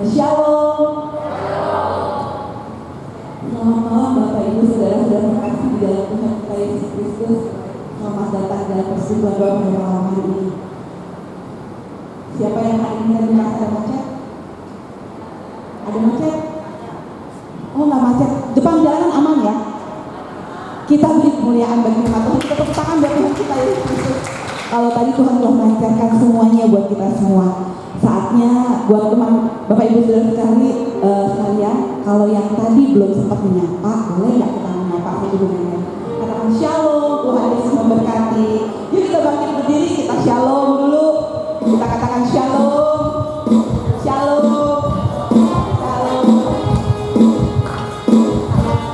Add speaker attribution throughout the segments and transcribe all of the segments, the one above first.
Speaker 1: Shalom. Selamat malam Bapak Ibu Saudara-saudara terkasih di dalam Tuhan kita Yesus Kristus. Selamat datang dalam persekutuan doa pada malam hari ini. Siapa yang hari ini tadi merasa ada macet? Ada macet? Oh nggak macet. Depan jalanan aman ya? Kita beri kemuliaan bagi nama Tuhan. Kita tepuk tangan buat Tuhan kita Yesus Kristus. Kalau tadi Tuhan telah melancarkan semuanya buat kita semua. Saatnya buat teman Bapak Ibu Saudara sekalian, kalau yang tadi belum sempat menyapa, boleh nggak kita menyapa satu dengan lain? Katakan shalom, Tuhan Yesus memberkati. Yuk kita bangkit berdiri, kita shalom dulu. Kita katakan shalom, shalom, shalom.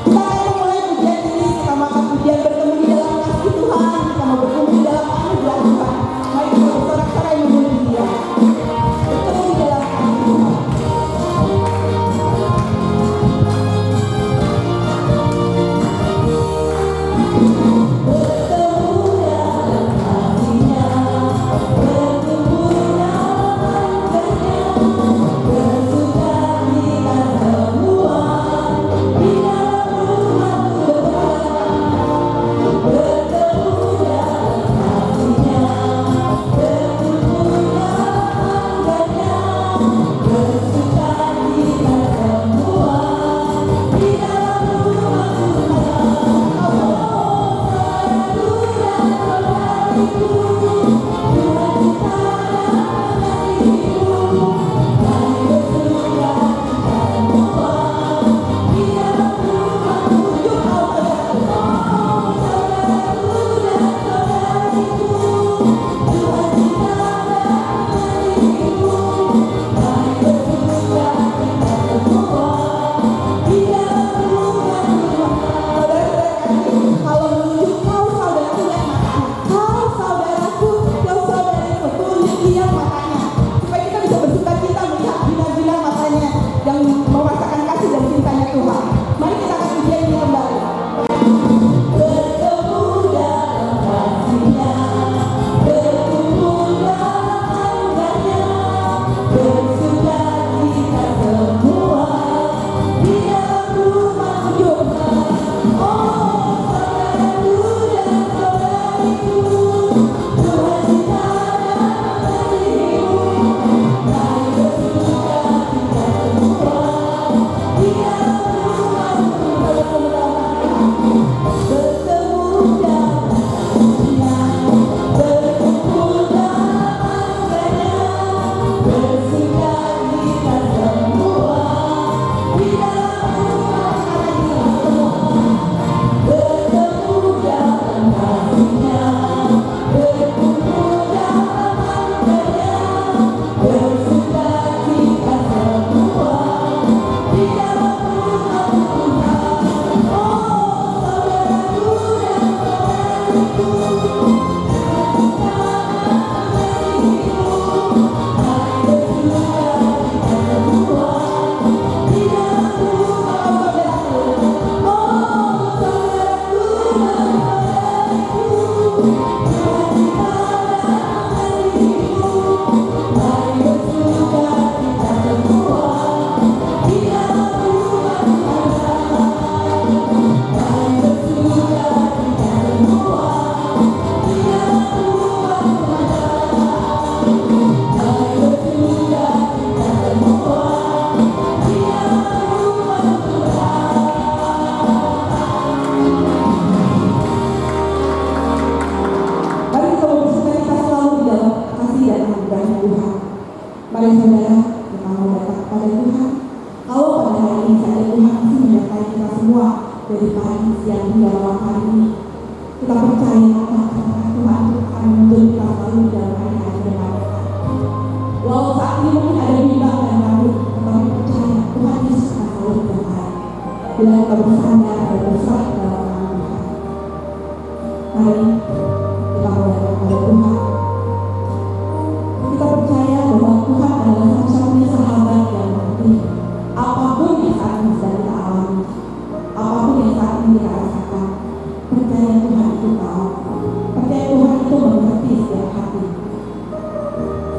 Speaker 1: Kita akan memulai pujian ini, kita makan pujian bertemu di dalam kasih Tuhan, kita mau bertemu di dalam anugerah Tuhan. Mari kita bersorak-sorai memuji Dia. Bertemu di dalam kasih Tuhan.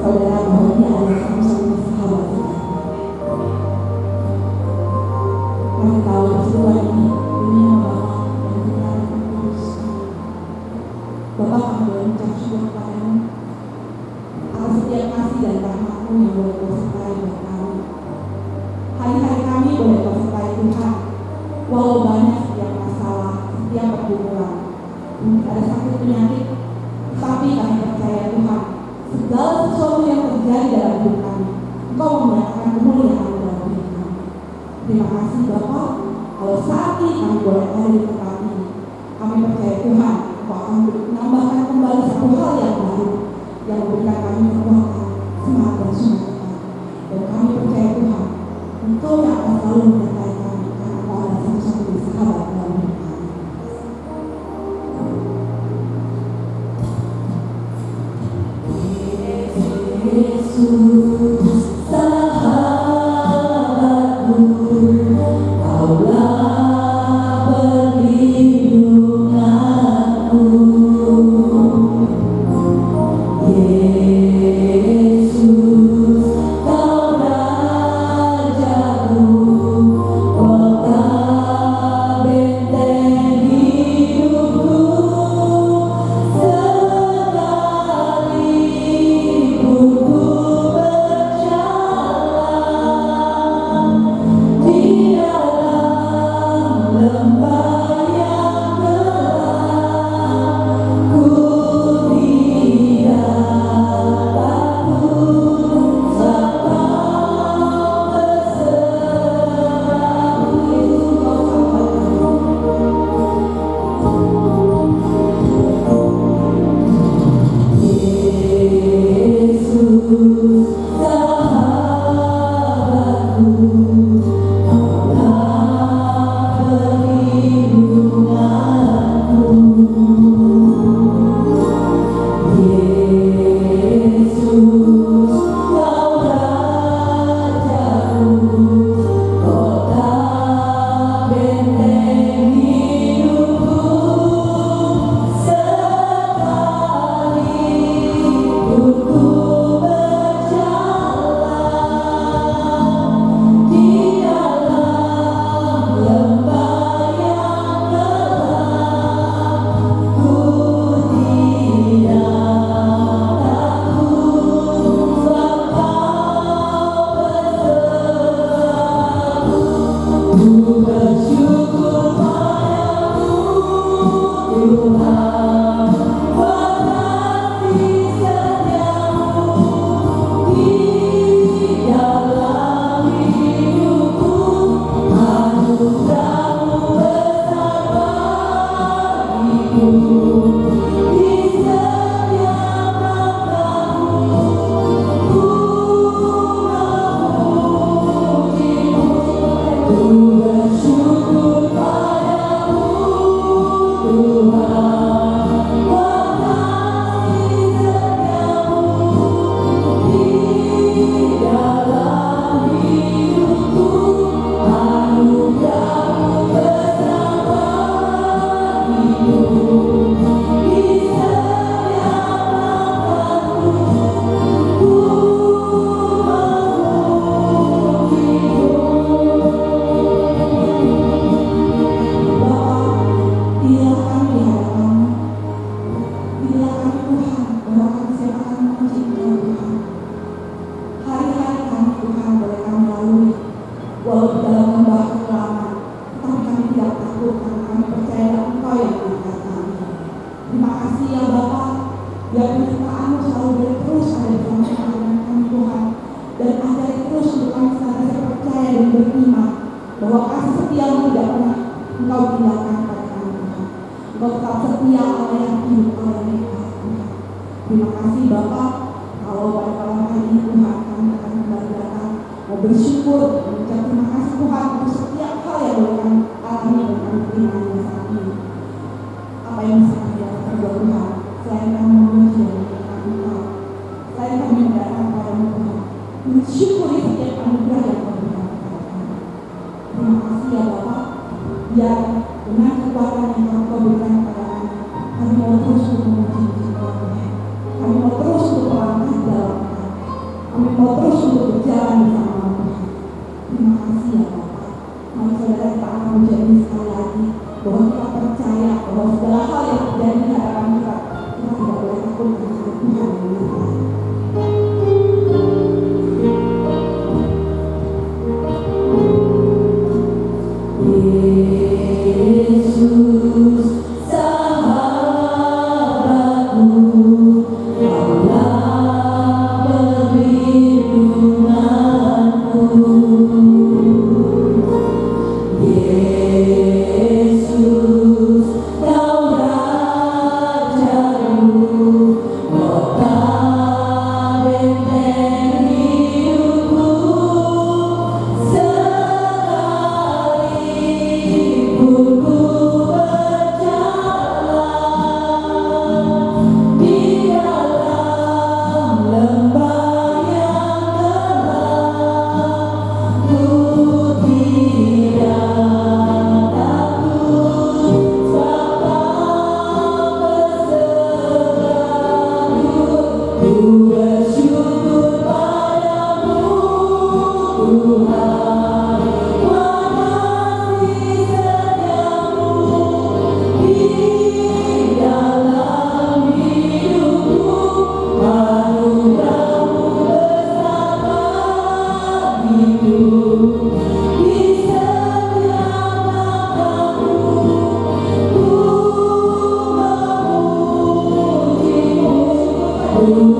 Speaker 1: Saudara bahwa dia adalah satu-satunya sahabat kita. kasih Bapa, kalau saat ini kami boleh ada di tempat ini, kami percaya Tuhan, Engkau akan menambahkan kembali satu hal yang baru, yang memberikan kami kekuatan, semangat dan sukacita. Dan kami percaya Tuhan, Engkau yang akan selalu menyertai kami, karena Engkau adalah satu-satunya sahabat dalam hidup kami. Yesus, sahabatku, Kaulah perlindunganku. Yesus, Kau Rajaku, kota benteng hidupku. Sekalipun ku berjalan di dalam lembah yang gelap, ku tidak takut, sebab Kau bersamaku. Yesus, sahabatku, Kaulah perlindunganku. Yesus, Kau Rajaku, kota benteng hidupku. Sekalipun ku berjalan di dalam lembah yang gelap, ku tidak takut, sebab Kau bersamaku. Ku bersyukur padamu, Tuhan, buat kasih setiamu di dalam hidupku. Anugerah-Mu bersamaku di setiap langkahku. Ku memuji-Mu, ku bersyukur padamu, Tuhan, buat kasih setiamu di dalam hidupku. Anugerah-Mu bersamaku di setiap langkahku. Ku memuji-Mu. Bapa, inilah kami di hadapan-Mu. Inilah kami Tuhan, bahwa kami siap akan memuji Engkau Tuhan. Hari-hari kami Tuhan boleh kami lalui, walau dalam lembah kegelapan, tetapi kami tidak takut karena kami percaya Engkau yang mengangkat kami. Terima kasih ya Bapa, biar penyertaan-Mu selalu boleh terus ada bersama-sama dengan kami Tuhan, dan ajari terus untuk kami senantiasa percaya dan beriman bahwa kasih setia-Mu tidak pernah Engkau tinggalkan kepada kami Tuhan. Engkau tetap setia, Allah yang hidup, Allah yang eka Tuhan. Terima kasih Bapa, kalau pada malam hari ini Tuhan kami akan kembali datang mau bersyukur, mengucap terima kasih Tuhan untuk setiap hal yang boleh kami alami dan kami terima pada saat ini. Apa yang bisa kami lakukan buat Tuhan selain kami memuji dan menyenangkan Engkau, selain kami mendatang padamu Tuhan, mensyukuri setiap anugerah yang Kau berikan kepada kami. Terima kasih ya Bapa, biar dengan kekuatan yang Kau berikan kepada kami mau terus untuk memuji Tuhan. Kami mau terus untuk melangkah di dalam Tuhan. Kami mau terus untuk berjalan bersama Tuhan. Terima kasih ya Bapa. Mari saudara kita akan menjadi sekali lagi bahwa kita percaya bahwa segala hal yang terjadi di hadapan kita, kita tidak boleh takut karena ada Tuhan yang menyertai. Yesus, sahabatku, Kaulah perlindunganku.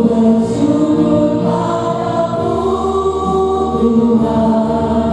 Speaker 2: Bersyukur padamu Tuhan.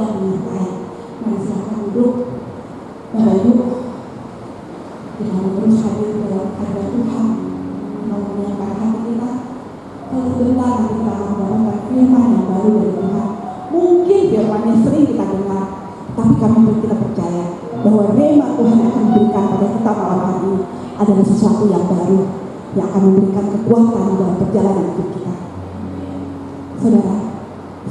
Speaker 1: dan menyertai. Mari silakan duduk. Bapak Ibu, kita mau terus hadir dalam hadirat Tuhan, mau menyiapkan hati kita. Kalau sebentar nanti kita akan mendapatkan firman yang baru dari Tuhan. Mungkin firman-Nya sering kita dengar, tapi kita percaya bahwa rema Tuhan yang akan diberikan pada kita malam hari ini adalah sesuatu yang baru, yang akan memberikan kekuatan dalam perjalanan hidup kita. Saudara,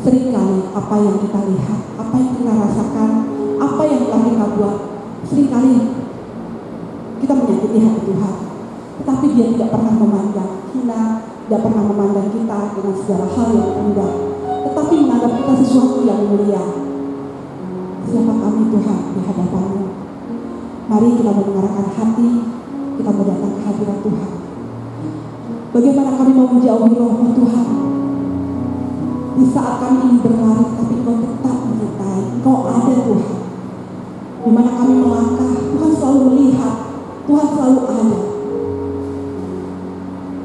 Speaker 1: seringkali apa yang kita lihat, apa yang kita rasakan, apa yang telah kita buat, seringkali kita menyakiti hati Tuhan. Tetapi Dia tidak pernah memandang hina, tidak pernah memandang kita dengan segala hal yang indah, tetapi menganggap kita sesuatu yang mulia. Siapa kami Tuhan di hadapan-Mu? Mari kita mengarahkan hati, kita mau datang ke hadirat Tuhan. Bagaimana kami mau menjauhi roh-Mu Tuhan? Di saat kami ingin berlari, tapi Engkau tetap menyertai. Engkau ada Tuhan. Di mana kami melangkah, Tuhan selalu melihat, Tuhan selalu ada.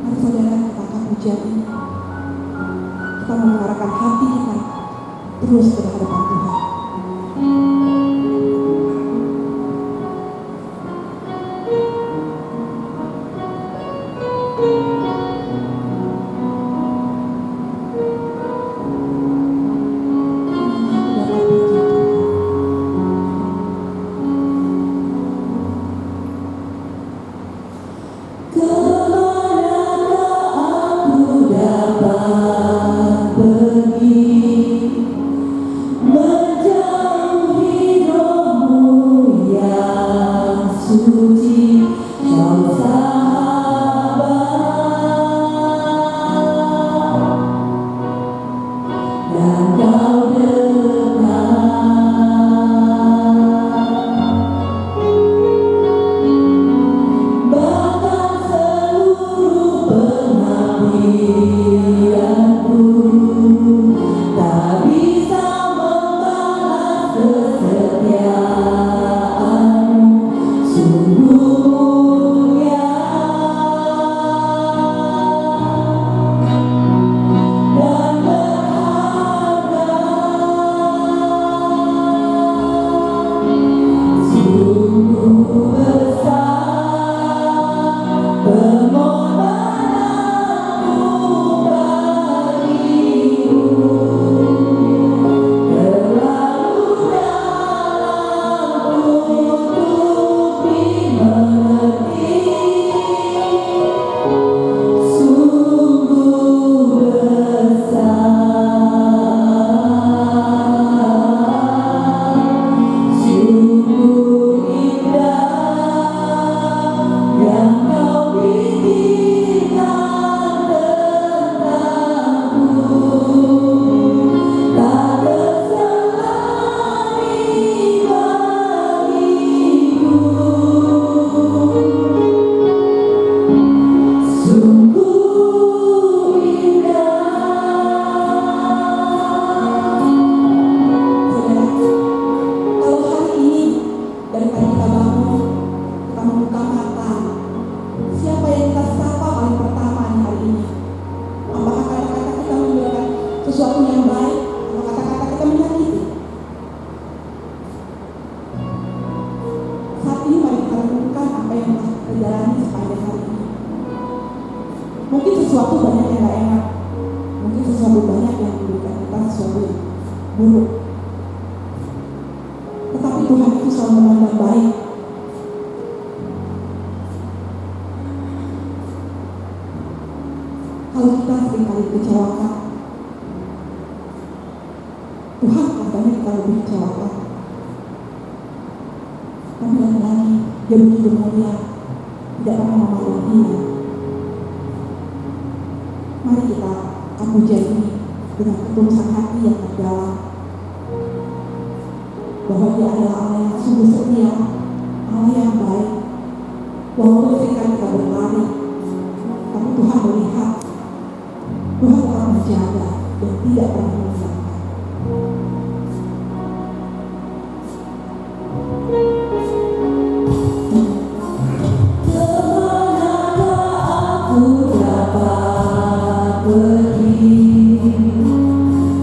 Speaker 1: Mari saudara, kita akan pujian ini. Kita mau mengarahkan hati kita terus ke hadapan Tuhan.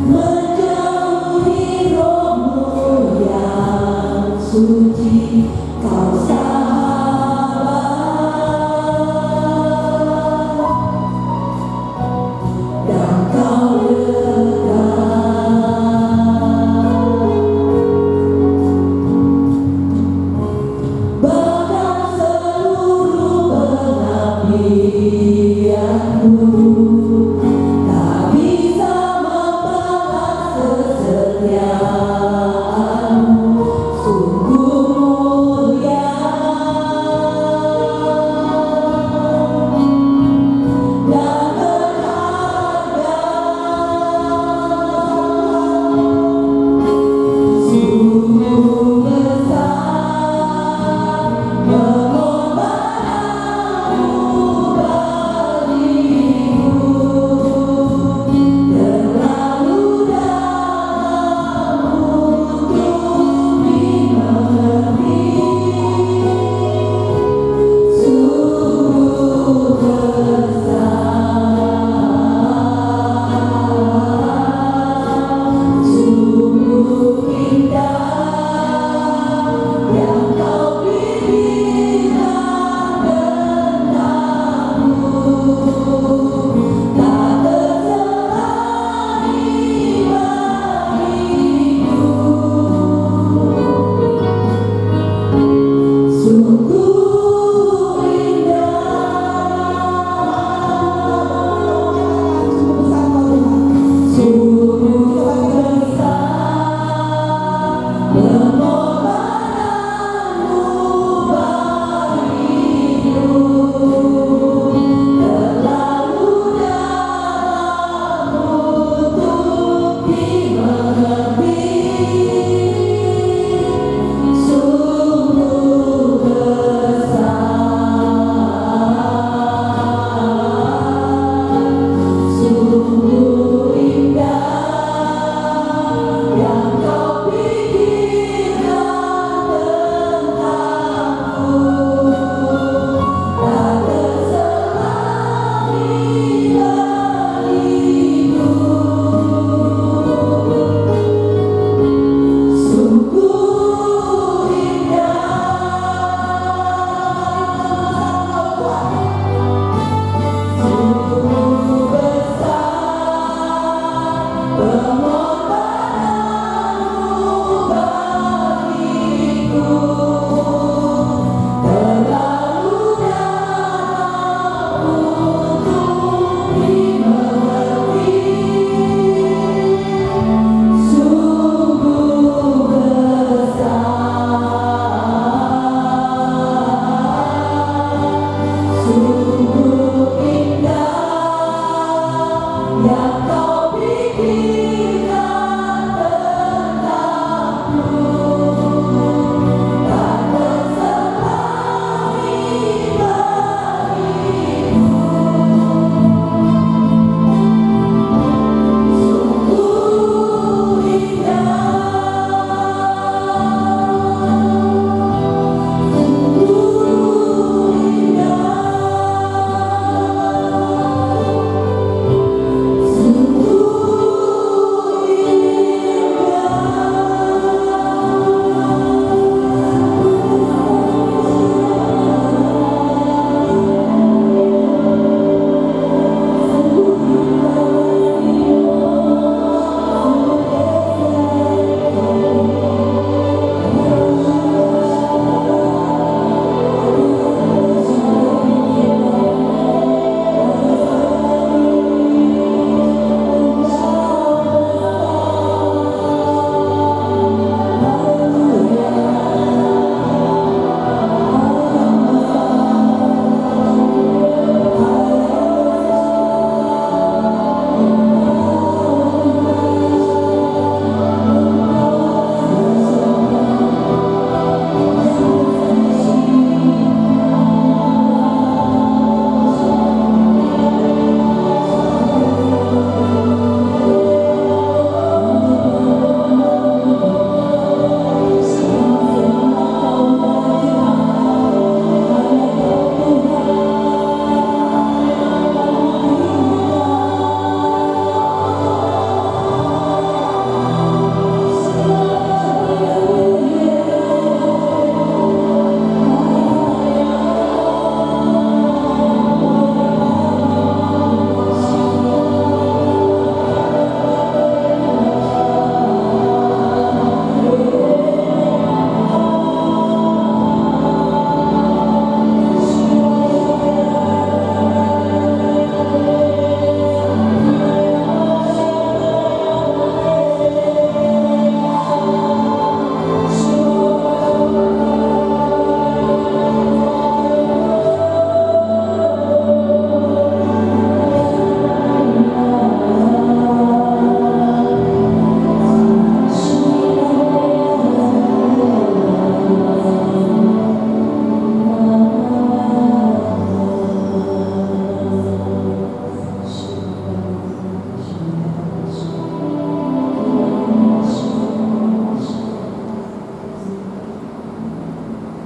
Speaker 2: Menjauhi rohmu
Speaker 1: suci, kau sabar dan kau bahkan seluruh pengabdianku tak bisa membalas kesetiaanmu. Sungguh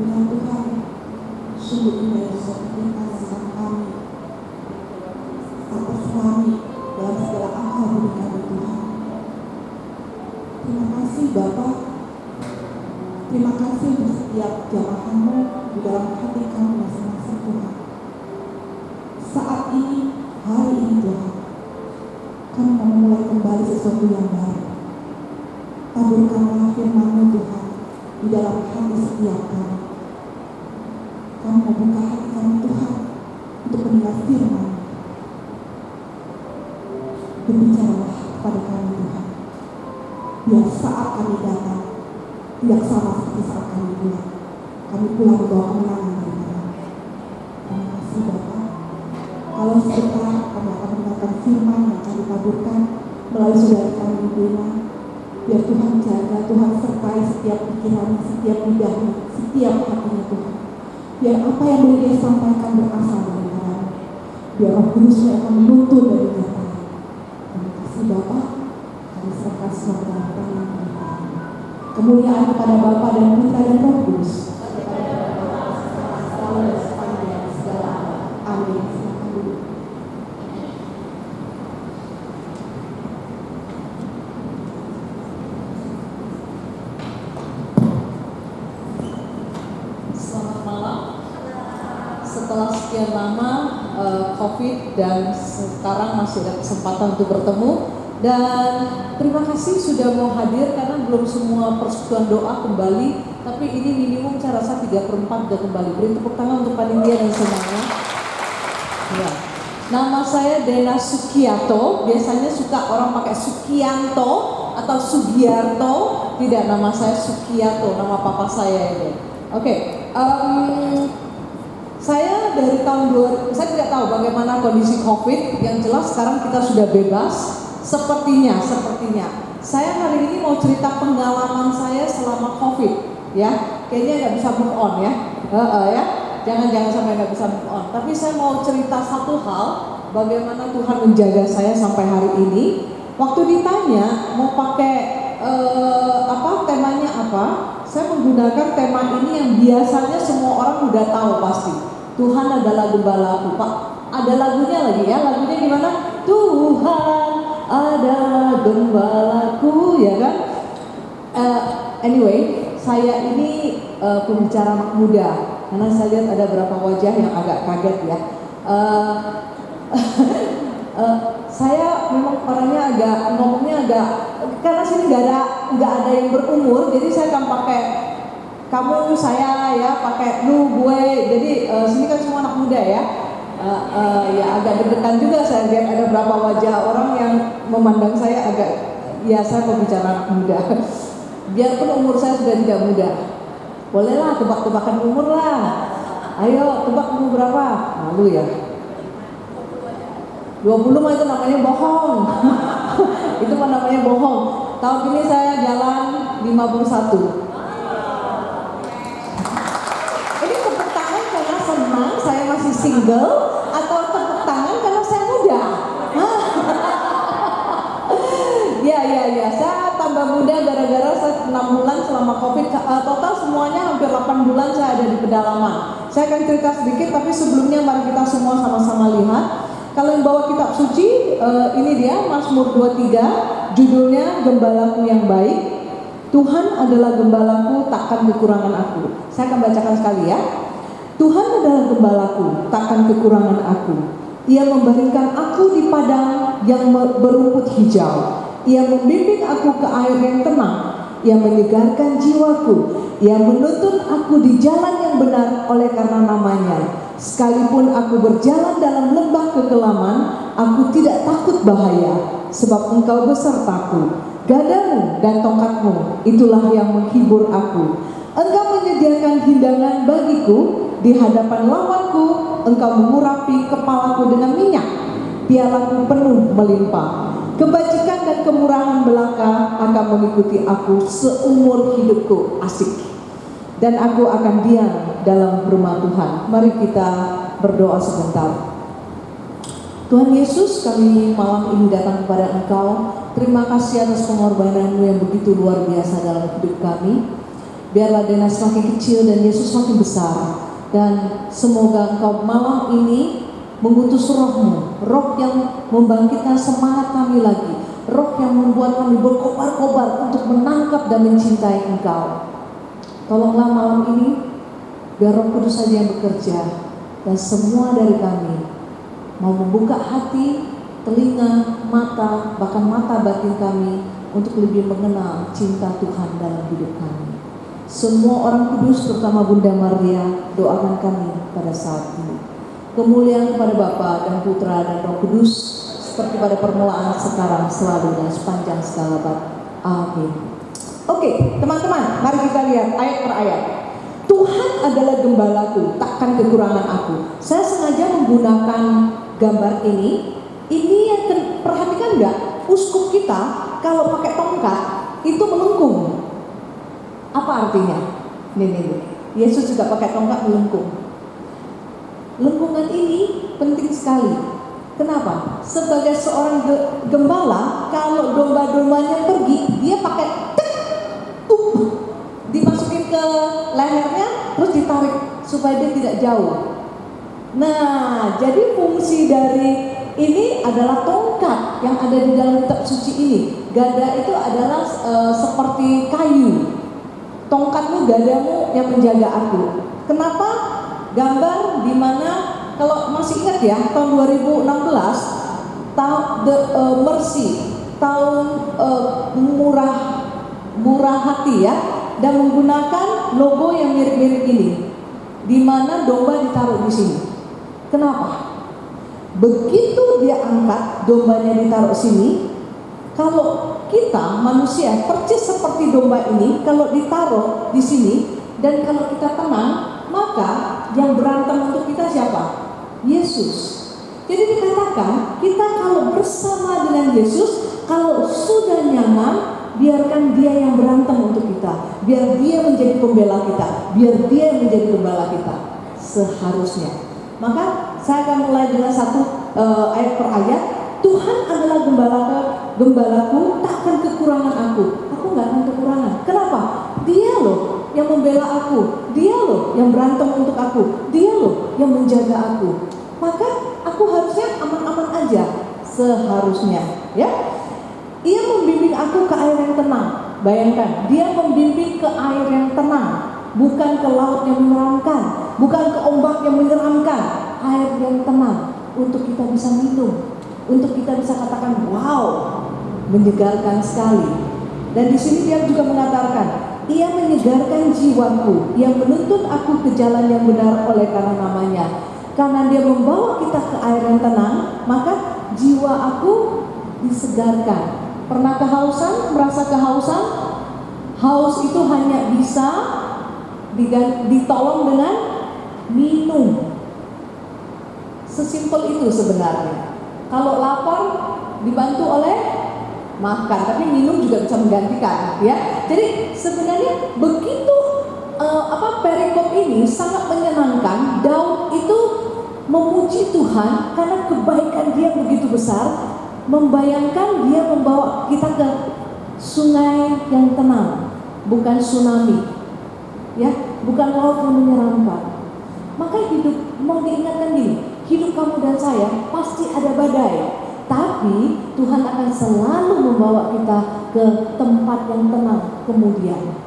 Speaker 1: Ya Tuhan, sungguh indah seperti kasih kami atas kami dalam segala akal budi kami Tuhan. Terima kasih Bapa. Terima kasih untuk setiap jamaah-Mu di dalam hati kami masing-masing Tuhan. Saat ini, hari ini Tuhan, kami mau memulai kembali sesuatu yang baru. Taburkanlah firman-Mu Tuhan di dalam hati setiap kami. Kami membuka hati kami Tuhan untuk mendengar firman. Berbicaralah kepada kami Tuhan. Biar saat kami datang tidak sama seperti saat kami pulang. Kami pulang membawa kemenangan dari Tuhan. Terima kasih Bapak. Kalau sebentar kami akan mendengarkan firman yang kami taburkan melalui saudara kami Bina. Biar Tuhan jaga, Tuhan sertai setiap pikirannya, setiap lidahnya, setiap hatinya Tuhan. Biar apa yang boleh dia sampaikan berasal dari Tuhan. Biar Roh Kudus-Nya akan menuntun dari kita. Terima kasih Bapak. Kami serahkan semua dalam tangan Tuhan. Kemuliaan kepada Bapa dan Putra dan Roh Kudus. Selalu dan sepanjang segala abad. Amin. Silakan duduk.
Speaker 2: Selamat malam. Setelah sekian lama COVID dan sekarang masih ada kesempatan untuk bertemu. Dan terima kasih sudah mau hadir karena belum semua persekutuan doa kembali. Tapi ini minimum saya rasa 3/4 sudah kembali. Beri tepuk tangan untuk panitia dan semuanya. Ya. Nama saya Dena Sukiarto. Biasanya suka orang pakai Sukianto atau Sugiarto. Tidak, nama saya Sukiarto, nama papa saya ini. Oke. Saya dari tahun 2000, saya tidak tahu bagaimana kondisi COVID. Yang jelas sekarang kita sudah bebas. Sepertinya. Saya hari ini mau cerita pengalaman saya selama COVID, ya. Kayaknya nggak bisa move on ya, ya. Jangan sampai nggak bisa move on. Tapi saya mau cerita satu hal, bagaimana Tuhan menjaga saya sampai hari ini. Waktu ditanya mau pakai temanya apa, saya menggunakan tema ini yang biasanya semua orang udah tahu pasti. Tuhan adalah gembalaku, Pak. Ada lagunya lagi ya, lagunya gimana? Tuhan adalah gembalaku, ya kan? Anyway, saya ini pembicara anak muda, karena saya lihat ada beberapa wajah yang agak kaget ya. Saya memang orangnya ngomongnya agak, karena sini nggak ada yang berumur, jadi saya akan pakai kamu, saya, ya, pakai lu, gue. Jadi sini kan semua anak muda ya. Ya agak deg-degan juga saya lihat ada beberapa wajah orang yang memandang saya agak, ya saya pembicara anak muda. Biarpun umur saya sudah tidak muda, bolehlah tebak-tebakan umur lah. Ayo tebak umur berapa? Malu ya. 20 mah itu namanya bohong. Itu mah namanya bohong. Tahun ini saya jalan 51. Ini tepuk tangan karena senang saya masih single, atau tepuk tangan karena saya muda? Ya, saya tambah muda gara-gara saya 6 bulan selama COVID. Total semuanya hampir 8 bulan saya ada di pedalaman. Saya akan cerita sedikit, tapi sebelumnya mari kita semua sama-sama lihat. Kalau yang bawa kitab suci, ini dia Mazmur 23, judulnya Gembalaku yang Baik. Tuhan adalah gembalaku, takkan kekurangan aku. Saya akan bacakan sekali ya. Tuhan adalah gembalaku, takkan kekurangan aku. Ia membaringkan aku di padang yang berumput hijau. Ia membimbing aku ke air yang tenang. Ia menyegarkan jiwaku. Ia menuntun aku di jalan yang benar oleh karena namanya. Sekalipun aku berjalan dalam lembah kekelaman, aku tidak takut bahaya, sebab Engkau besertaku. Gadamu dan tongkatmu, itulah yang menghibur aku. Engkau menyediakan hidangan bagiku di hadapan lawanku. Engkau mengurapi kepalaku dengan minyak, pialaku penuh melimpah. Kebajikan dan kemurahan belaka akan mengikuti aku seumur hidupku. Asik. Dan aku akan diam dalam rumah Tuhan. Mari kita berdoa sebentar. Tuhan Yesus, kami malam ini datang kepada Engkau. Terima kasih atas pengorbanan-Mu yang begitu luar biasa dalam hidup kami. Biarlah Dena semakin kecil dan Yesus semakin besar. Dan semoga Engkau malam ini mengutus roh-Mu, roh yang membangkitkan semangat kami lagi, roh yang membuat kami berkobar-kobar untuk menangkap dan mencintai Engkau. Tolonglah malam ini, biar Roh Kudus saja yang bekerja, dan semua dari kami mau membuka hati, telinga, mata, bahkan mata batin kami untuk lebih mengenal cinta Tuhan dalam hidup kami. Semua orang kudus, terutama Bunda Maria, doakan kami pada saat ini. Kemuliaan kepada Bapa dan Putra dan Roh Kudus, seperti pada permulaan, sekarang, selalu, dan sepanjang segala abad. Amin. Oke, teman-teman, mari kita lihat ayat per ayat. Tuhan adalah gembalaku, takkan kekurangan aku. Saya sengaja menggunakan gambar ini. Ini yang perhatikan nggak? Uskup kita kalau pakai tongkat itu melengkung. Apa artinya? Nih. Yesus juga pakai tongkat melengkung. Lengkungan ini penting sekali. Kenapa? Sebagai seorang gembala, kalau domba-dombanya pergi, dia pakai dimasukin ke lehernya, terus ditarik supaya dia tidak jauh. Nah, jadi fungsi dari ini adalah tongkat yang ada di dalam kitab suci ini. Gada itu adalah seperti kayu. Tongkatmu, gadamu yang menjaga aku. Kenapa? Gambar di mana, kalau masih ingat ya, tahun 2016 tahun Mercy, tahun murah hati ya, dan menggunakan logo yang mirip-mirip ini, di mana domba ditaruh di sini. Kenapa? Begitu dia angkat, dombanya ditaruh sini. Kalau kita manusia persis seperti domba ini, kalau ditaruh di sini dan kalau kita tenang, maka yang berantem untuk kita siapa? Yesus. Jadi dikatakan kita kalau bersama dengan Yesus, kalau sudah nyaman, biarkan dia yang berantem untuk kita, biar dia menjadi pembela kita, biar dia menjadi gembala kita seharusnya. Maka saya akan mulai dengan satu ayat per ayat. Tuhan adalah gembalaku, takkan kekurangan aku. Aku nggak akan kekurangan. Kenapa? Dia loh yang membela aku, dia loh yang berantem untuk aku, dia loh yang menjaga aku. Maka aku harusnya aman-aman aja seharusnya, ya. Ia membimbing aku ke air yang tenang. Bayangkan, dia membimbing ke air yang tenang, bukan ke laut yang menyeramkan, bukan ke ombak yang menyeramkan. Air yang tenang untuk kita bisa minum, untuk kita bisa katakan, wow, menyegarkan sekali. Dan di sini dia juga mengatakan, ia menyegarkan jiwaku, yang menuntun aku ke jalan yang benar oleh karena namanya. Karena dia membawa kita ke air yang tenang, maka jiwa aku disegarkan. Pernah kehausan, merasa kehausan? Haus itu hanya bisa ditolong dengan minum. Sesimpel itu sebenarnya. Kalau lapar dibantu oleh makan, tapi minum juga bisa menggantikan, ya. Jadi sebenarnya begitu perikop ini sangat menyenangkan. Daud itu memuji Tuhan karena kebaikan dia begitu besar. Membayangkan dia membawa kita ke sungai yang tenang, bukan tsunami, ya, bukan laut yang menyeramkan. Maka hidup, mau diingatkan gini, hidup kamu dan saya pasti ada badai, tapi Tuhan akan selalu membawa kita ke tempat yang tenang kemudian.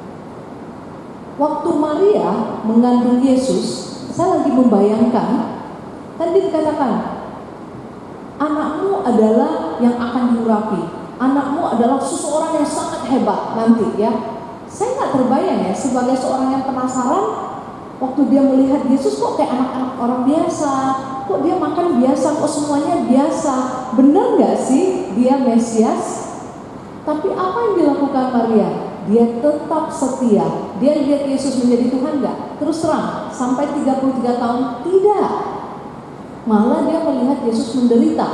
Speaker 2: Waktu Maria mengandung Yesus, saya lagi membayangkan, kan dikatakan, anakmu adalah yang akan diurapi, anakmu adalah seseorang yang sangat hebat nanti, ya. Saya nggak terbayang ya, sebagai seorang yang penasaran, waktu dia melihat Yesus kok kayak anak-anak orang biasa, kok dia makan biasa, kok semuanya biasa, benar nggak sih dia Mesias? Tapi apa yang dilakukan Maria? Dia tetap setia. Dia lihat Yesus menjadi Tuhan nggak? Terus terang, sampai 33 tahun tidak. Malah dia melihat Yesus menderita.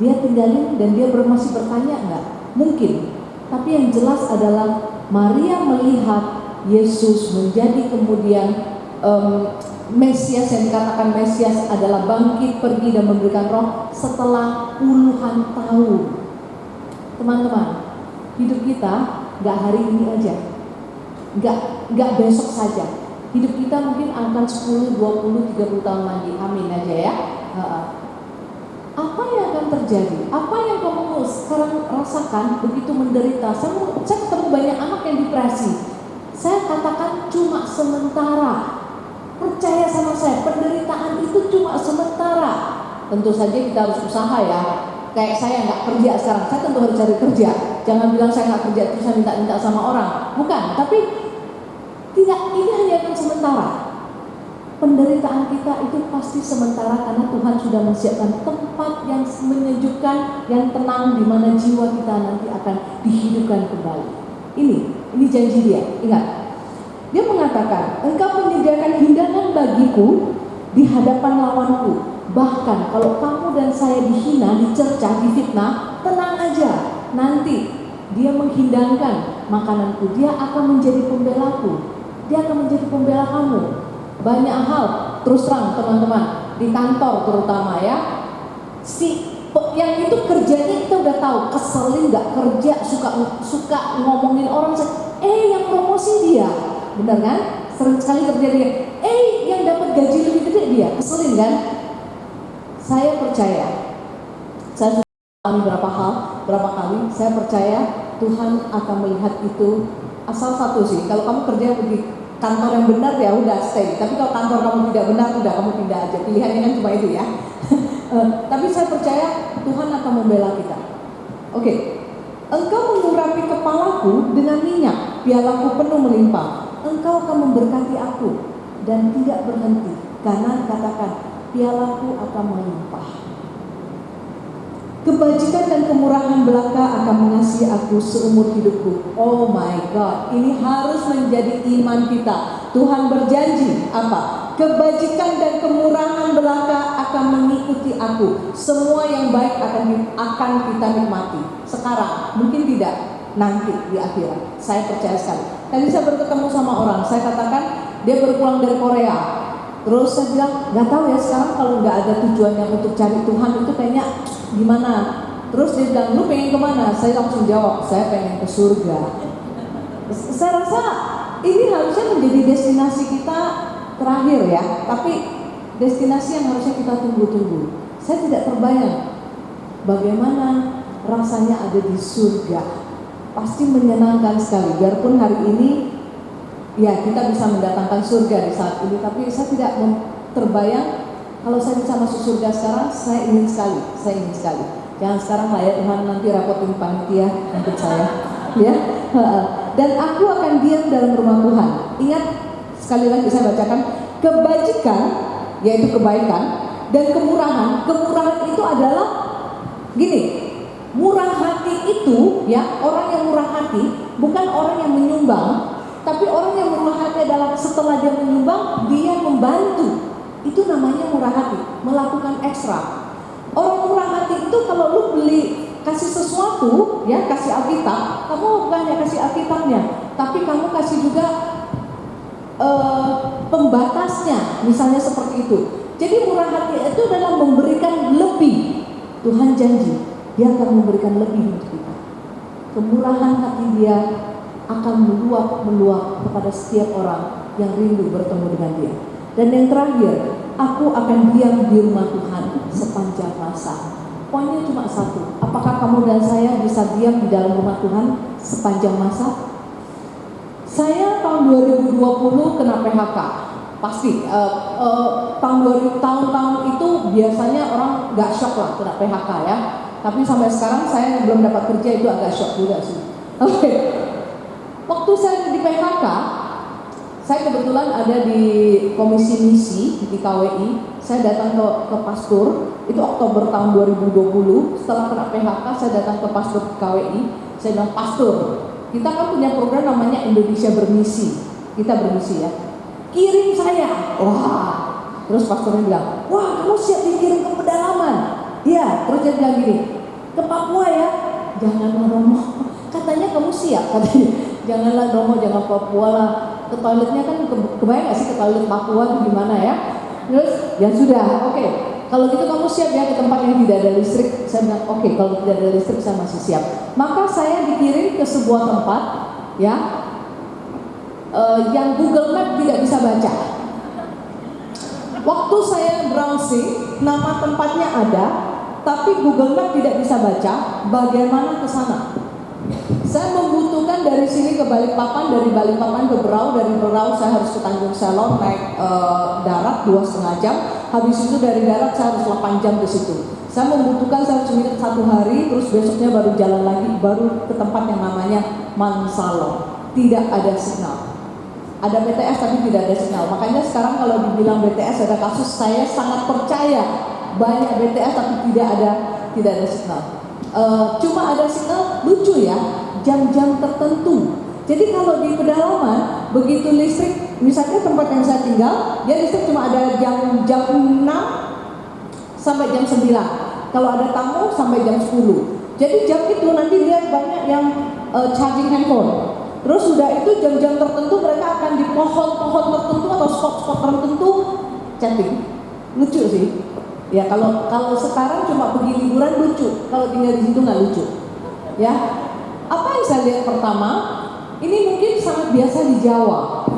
Speaker 2: Dia tinggalin dan dia masih bertanya nggak? Mungkin. Tapi yang jelas adalah Maria melihat Yesus menjadi kemudian Mesias, yang dikatakan Mesias adalah bangkit, pergi dan memberikan roh setelah puluhan tahun. Teman-teman, hidup kita gak hari ini aja. nggak besok saja. Hidup kita mungkin akan 10, 20, 30 tahun lagi. Amin aja ya. Apa yang akan terjadi? Apa yang kamu sekarang rasakan begitu menderita? Saya ketemu banyak anak yang depresi. Saya katakan cuma sementara. Percaya sama saya, penderitaan itu cuma sementara. Tentu saja kita harus usaha ya. Kayak saya nggak kerja sekarang, saya tentu harus cari kerja. Jangan bilang saya nggak kerja terus saya minta-minta sama orang. Bukan, tapi tidak, ini hanya akan sementara. Penderitaan kita itu pasti sementara karena Tuhan sudah menyiapkan tempat yang menyejukkan, yang tenang, di mana jiwa kita nanti akan dihidupkan kembali. Ini janji Dia. Ingat, Dia mengatakan, engkau menyediakan hidangan bagiku di hadapan lawanku. Bahkan kalau kamu dan saya dihina, dicercah, difitnah, tenang aja. Nanti Dia menghidangkan makananku. Dia akan menjadi pembelaku. Dia akan menjadi pembela kamu. Banyak hal, terus terang teman-teman, di kantor terutama ya, yang itu kerjanya kita udah tahu, keselin nggak kerja, suka ngomongin orang, yang promosi dia, benar kan? Sering sekali terjadi, yang dapat gaji lebih gede dia, keselin kan? Saya percaya, saya sudah alami berapa kali, saya percaya Tuhan akan melihat itu. Asal satu sih, kalau kamu kerja di kantor yang benar ya udah stay. Tapi kalau kantor kamu tidak benar, udah kamu pindah aja. Pilihannya kan cuma itu ya. Tapi saya percaya Tuhan akan membela kita. Oke. Engkau mengurapi kepalaku dengan minyak, pialaku penuh melimpah. Engkau akan memberkati aku dan tidak berhenti. Karena katakan, pialaku akan melimpah. Kebajikan dan kemurahan belaka akan mengasihi aku seumur hidupku. Oh my God, ini harus menjadi iman kita. Tuhan berjanji apa? Kebajikan dan kemurahan belaka akan mengikuti aku. Semua yang baik akan kita nikmati. Sekarang, mungkin tidak, nanti di akhirat. Saya percaya sekali. Tadi saya bertemu sama orang, saya katakan dia baru pulang dari Korea. Terus saya bilang, nggak tahu ya sekarang kalau nggak ada tujuannya untuk cari Tuhan itu kayaknya gimana? Terus dia bilang, lu pengen kemana? Saya langsung jawab, saya pengen ke surga. Saya rasa ini harusnya menjadi destinasi kita terakhir ya, tapi destinasi yang harusnya kita tunggu-tunggu. Saya tidak terbayang bagaimana rasanya ada di surga. Pasti menyenangkan sekali, biarpun hari ini ya kita bisa mendatangkan surga di saat ini, tapi saya tidak terbayang kalau saya bisa masuk surga sekarang. Saya ingin sekali. Jangan sekarang lah ya, Tuhan nanti rapotin panitia untuk saya, ya. Dan aku akan diam dalam rumah Tuhan. Ingat, sekali lagi saya bacakan, kebajikan yaitu kebaikan dan kemurahan. Kemurahan itu adalah gini, murah hati itu ya, orang yang murah hati bukan orang yang menyumbang. Tapi orang yang murah hati adalah setelah dia menyumbang, dia membantu. Itu namanya murah hati, melakukan ekstra. Orang murah hati itu kalau lu kasih sesuatu, ya kasih Alkitab, kamu bukan hanya kasih Alkitabnya, tapi kamu kasih juga pembatasnya, misalnya seperti itu. Jadi murah hati itu adalah memberikan lebih. Tuhan janji, Dia akan memberikan lebih untuk kita. Kemurahan hati Dia akan meluap kepada setiap orang yang rindu bertemu dengan Dia. Dan yang terakhir, aku akan diam di rumah Tuhan sepanjang masa. Poinnya cuma satu, apakah kamu dan saya bisa diam di dalam rumah Tuhan sepanjang masa? Saya tahun 2020 kena PHK, pasti. Tahun-tahun itu biasanya orang nggak shock lah kena PHK ya. Tapi sampai sekarang saya belum dapat kerja, itu agak shock juga sih. Oke. Waktu saya di PHK, saya kebetulan ada di komisi misi di KWI. Saya datang ke pastor, itu Oktober tahun 2020. Setelah kena PHK, saya datang ke pastor KWI. Saya bilang, pastor, kita kan punya program namanya Indonesia Bermisi. Kita bermisi ya. Kirim saya. Wah. Terus pastornya bilang, wah kamu siap dikirim ke pedalaman? Iya. Terus dia bilang gini, ke Papua ya. Janganlah Romo. Katanya kamu siap katanya. Janganlah Romo, jangan Papua lah. Ke toiletnya kan kebayang gak sih ke toilet Papua itu gimana ya? Terus ya sudah, oke. Kalau gitu kamu siap ya ke tempat yang tidak ada listrik. Saya bilang oke, kalau tidak ada listrik saya masih siap. Maka saya dikirim ke sebuah tempat ya, yang Google Map tidak bisa baca. Waktu saya browsing, nama tempatnya ada, tapi Google Map tidak bisa baca. Bagaimana ke sana? Saya membutuhkan dari sini ke Balikpapan, dari Balikpapan ke Berau, dari Berau saya harus ke Tanjung Selor naik darat 2,5 jam. Habis itu dari darat saya harus 8 jam ke situ. Saya membutuhkan, saya harus minit 1 hari, terus besoknya baru jalan lagi, baru ke tempat yang namanya Mansalong. Tidak ada signal. Ada BTS tapi tidak ada signal. Makanya sekarang kalau dibilang BTS ada kasus, saya sangat percaya banyak BTS tapi tidak ada signal. Cuma ada signal, lucu ya, jam-jam tertentu. Jadi kalau di pedalaman begitu listrik, misalnya tempat yang saya tinggal, dia listrik cuma ada jam 6 sampai jam 9. Kalau ada tamu sampai jam 10. Jadi jam itu nanti lihat banyak yang charging handphone. Terus sudah itu jam-jam tertentu mereka akan di pohon-pohon tertentu atau spot-spot tertentu chatting. Lucu sih. Ya kalau sekarang cuma pergi liburan lucu, kalau tinggal di situ nggak lucu. Ya, apa yang saya lihat pertama, ini mungkin sangat biasa di Jawa.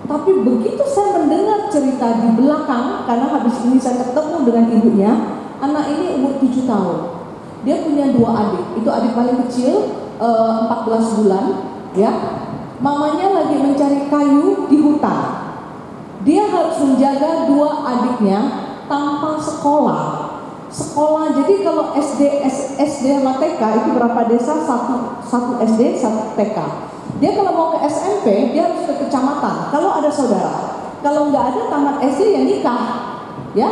Speaker 2: Tapi begitu saya mendengar cerita di belakang, karena habis ini saya ketemu dengan ibunya, anak ini umur 7 tahun. Dia punya 2 adik, itu adik paling kecil 14 bulan, ya. Mamanya lagi mencari kayu di hutan. Dia harus menjaga 2 adiknya tanpa sekolah. Jadi kalau SD sama TK itu berapa desa, satu SD, 1 TK. Dia kalau mau ke SMP dia harus ke kecamatan. Kalau ada saudara, kalau nggak ada tamat SD ya nikah, ya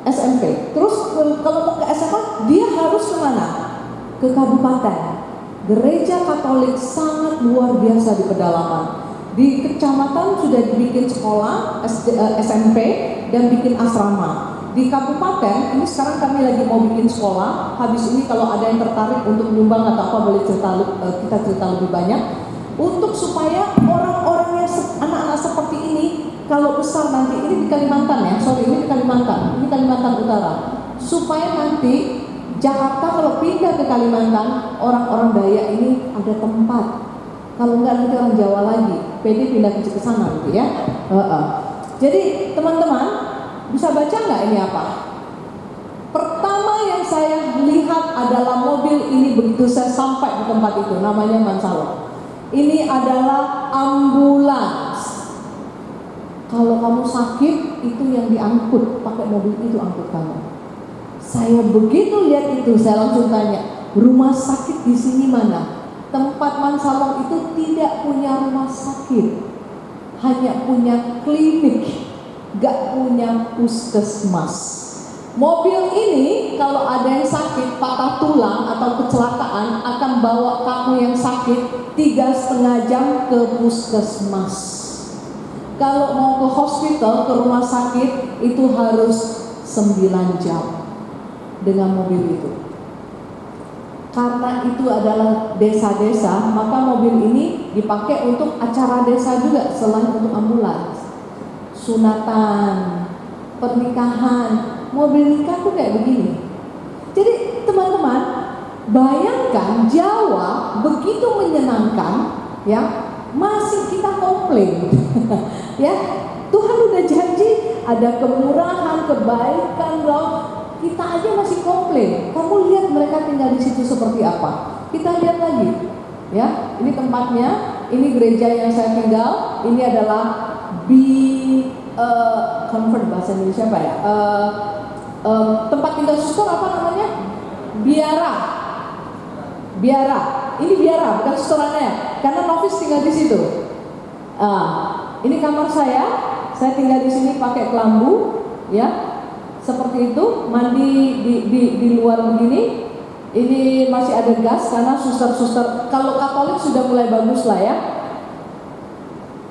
Speaker 2: SMP. Terus kalau mau ke SMA dia harus kemana? Ke kabupaten. Gereja Katolik sangat luar biasa di pedalaman. Di kecamatan sudah dibikin sekolah SMP dan bikin asrama. Di kabupaten ini sekarang kami lagi mau bikin sekolah. Habis ini kalau ada yang tertarik untuk menyumbang atau apa boleh kita cerita lebih banyak. Untuk supaya orang-orang yang anak-anak seperti ini kalau besar nanti, ini di Kalimantan ya, ini di Kalimantan Utara. Supaya nanti Jakarta kalau pindah ke Kalimantan, orang-orang Dayak ini ada tempat. Kalau enggak nanti orang Jawa lagi, PD pindah ke sana gitu ya. Jadi teman-teman bisa baca nggak ini apa? Pertama yang saya lihat adalah mobil ini begitu saya sampai di tempat itu, namanya Mansalong. Ini adalah ambulans. Kalau kamu sakit, itu yang diangkut, pakai mobil itu angkut kamu. Saya begitu lihat itu, saya langsung tanya, rumah sakit di sini mana? Tempat Mansalong itu tidak punya rumah sakit, hanya punya klinik, gak punya puskesmas. Mobil ini kalau ada yang sakit, patah tulang atau kecelakaan, akan bawa kamu yang sakit 3,5 jam ke puskesmas. Kalau mau ke hospital, ke rumah sakit, itu harus 9 jam dengan mobil itu. Karena itu adalah desa-desa, maka mobil ini dipakai untuk acara desa juga selain untuk ambulans. Sunatan, pernikahan, mobil nikah tuh kayak begini. Jadi teman-teman, bayangkan Jawa begitu menyenangkan, ya, masih kita komplain. Ya, Tuhan udah janji ada kemurahan, kebaikan loh. Kita aja masih komplain. Kamu lihat mereka tinggal di situ seperti apa. Kita lihat lagi, ya. Ini tempatnya, ini gereja yang saya tinggal. Ini adalah convert bahasa Indonesia apa ya? Tempat tinggal suster apa namanya? Biara. Ini biara, bukan susterannya. Karena novis tinggal di situ. Ini kamar saya tinggal di sini pakai kelambu, ya. Seperti itu, mandi di luar begini. Ini masih ada gas karena suster-suster kalau Katolik sudah mulai bagus lah ya.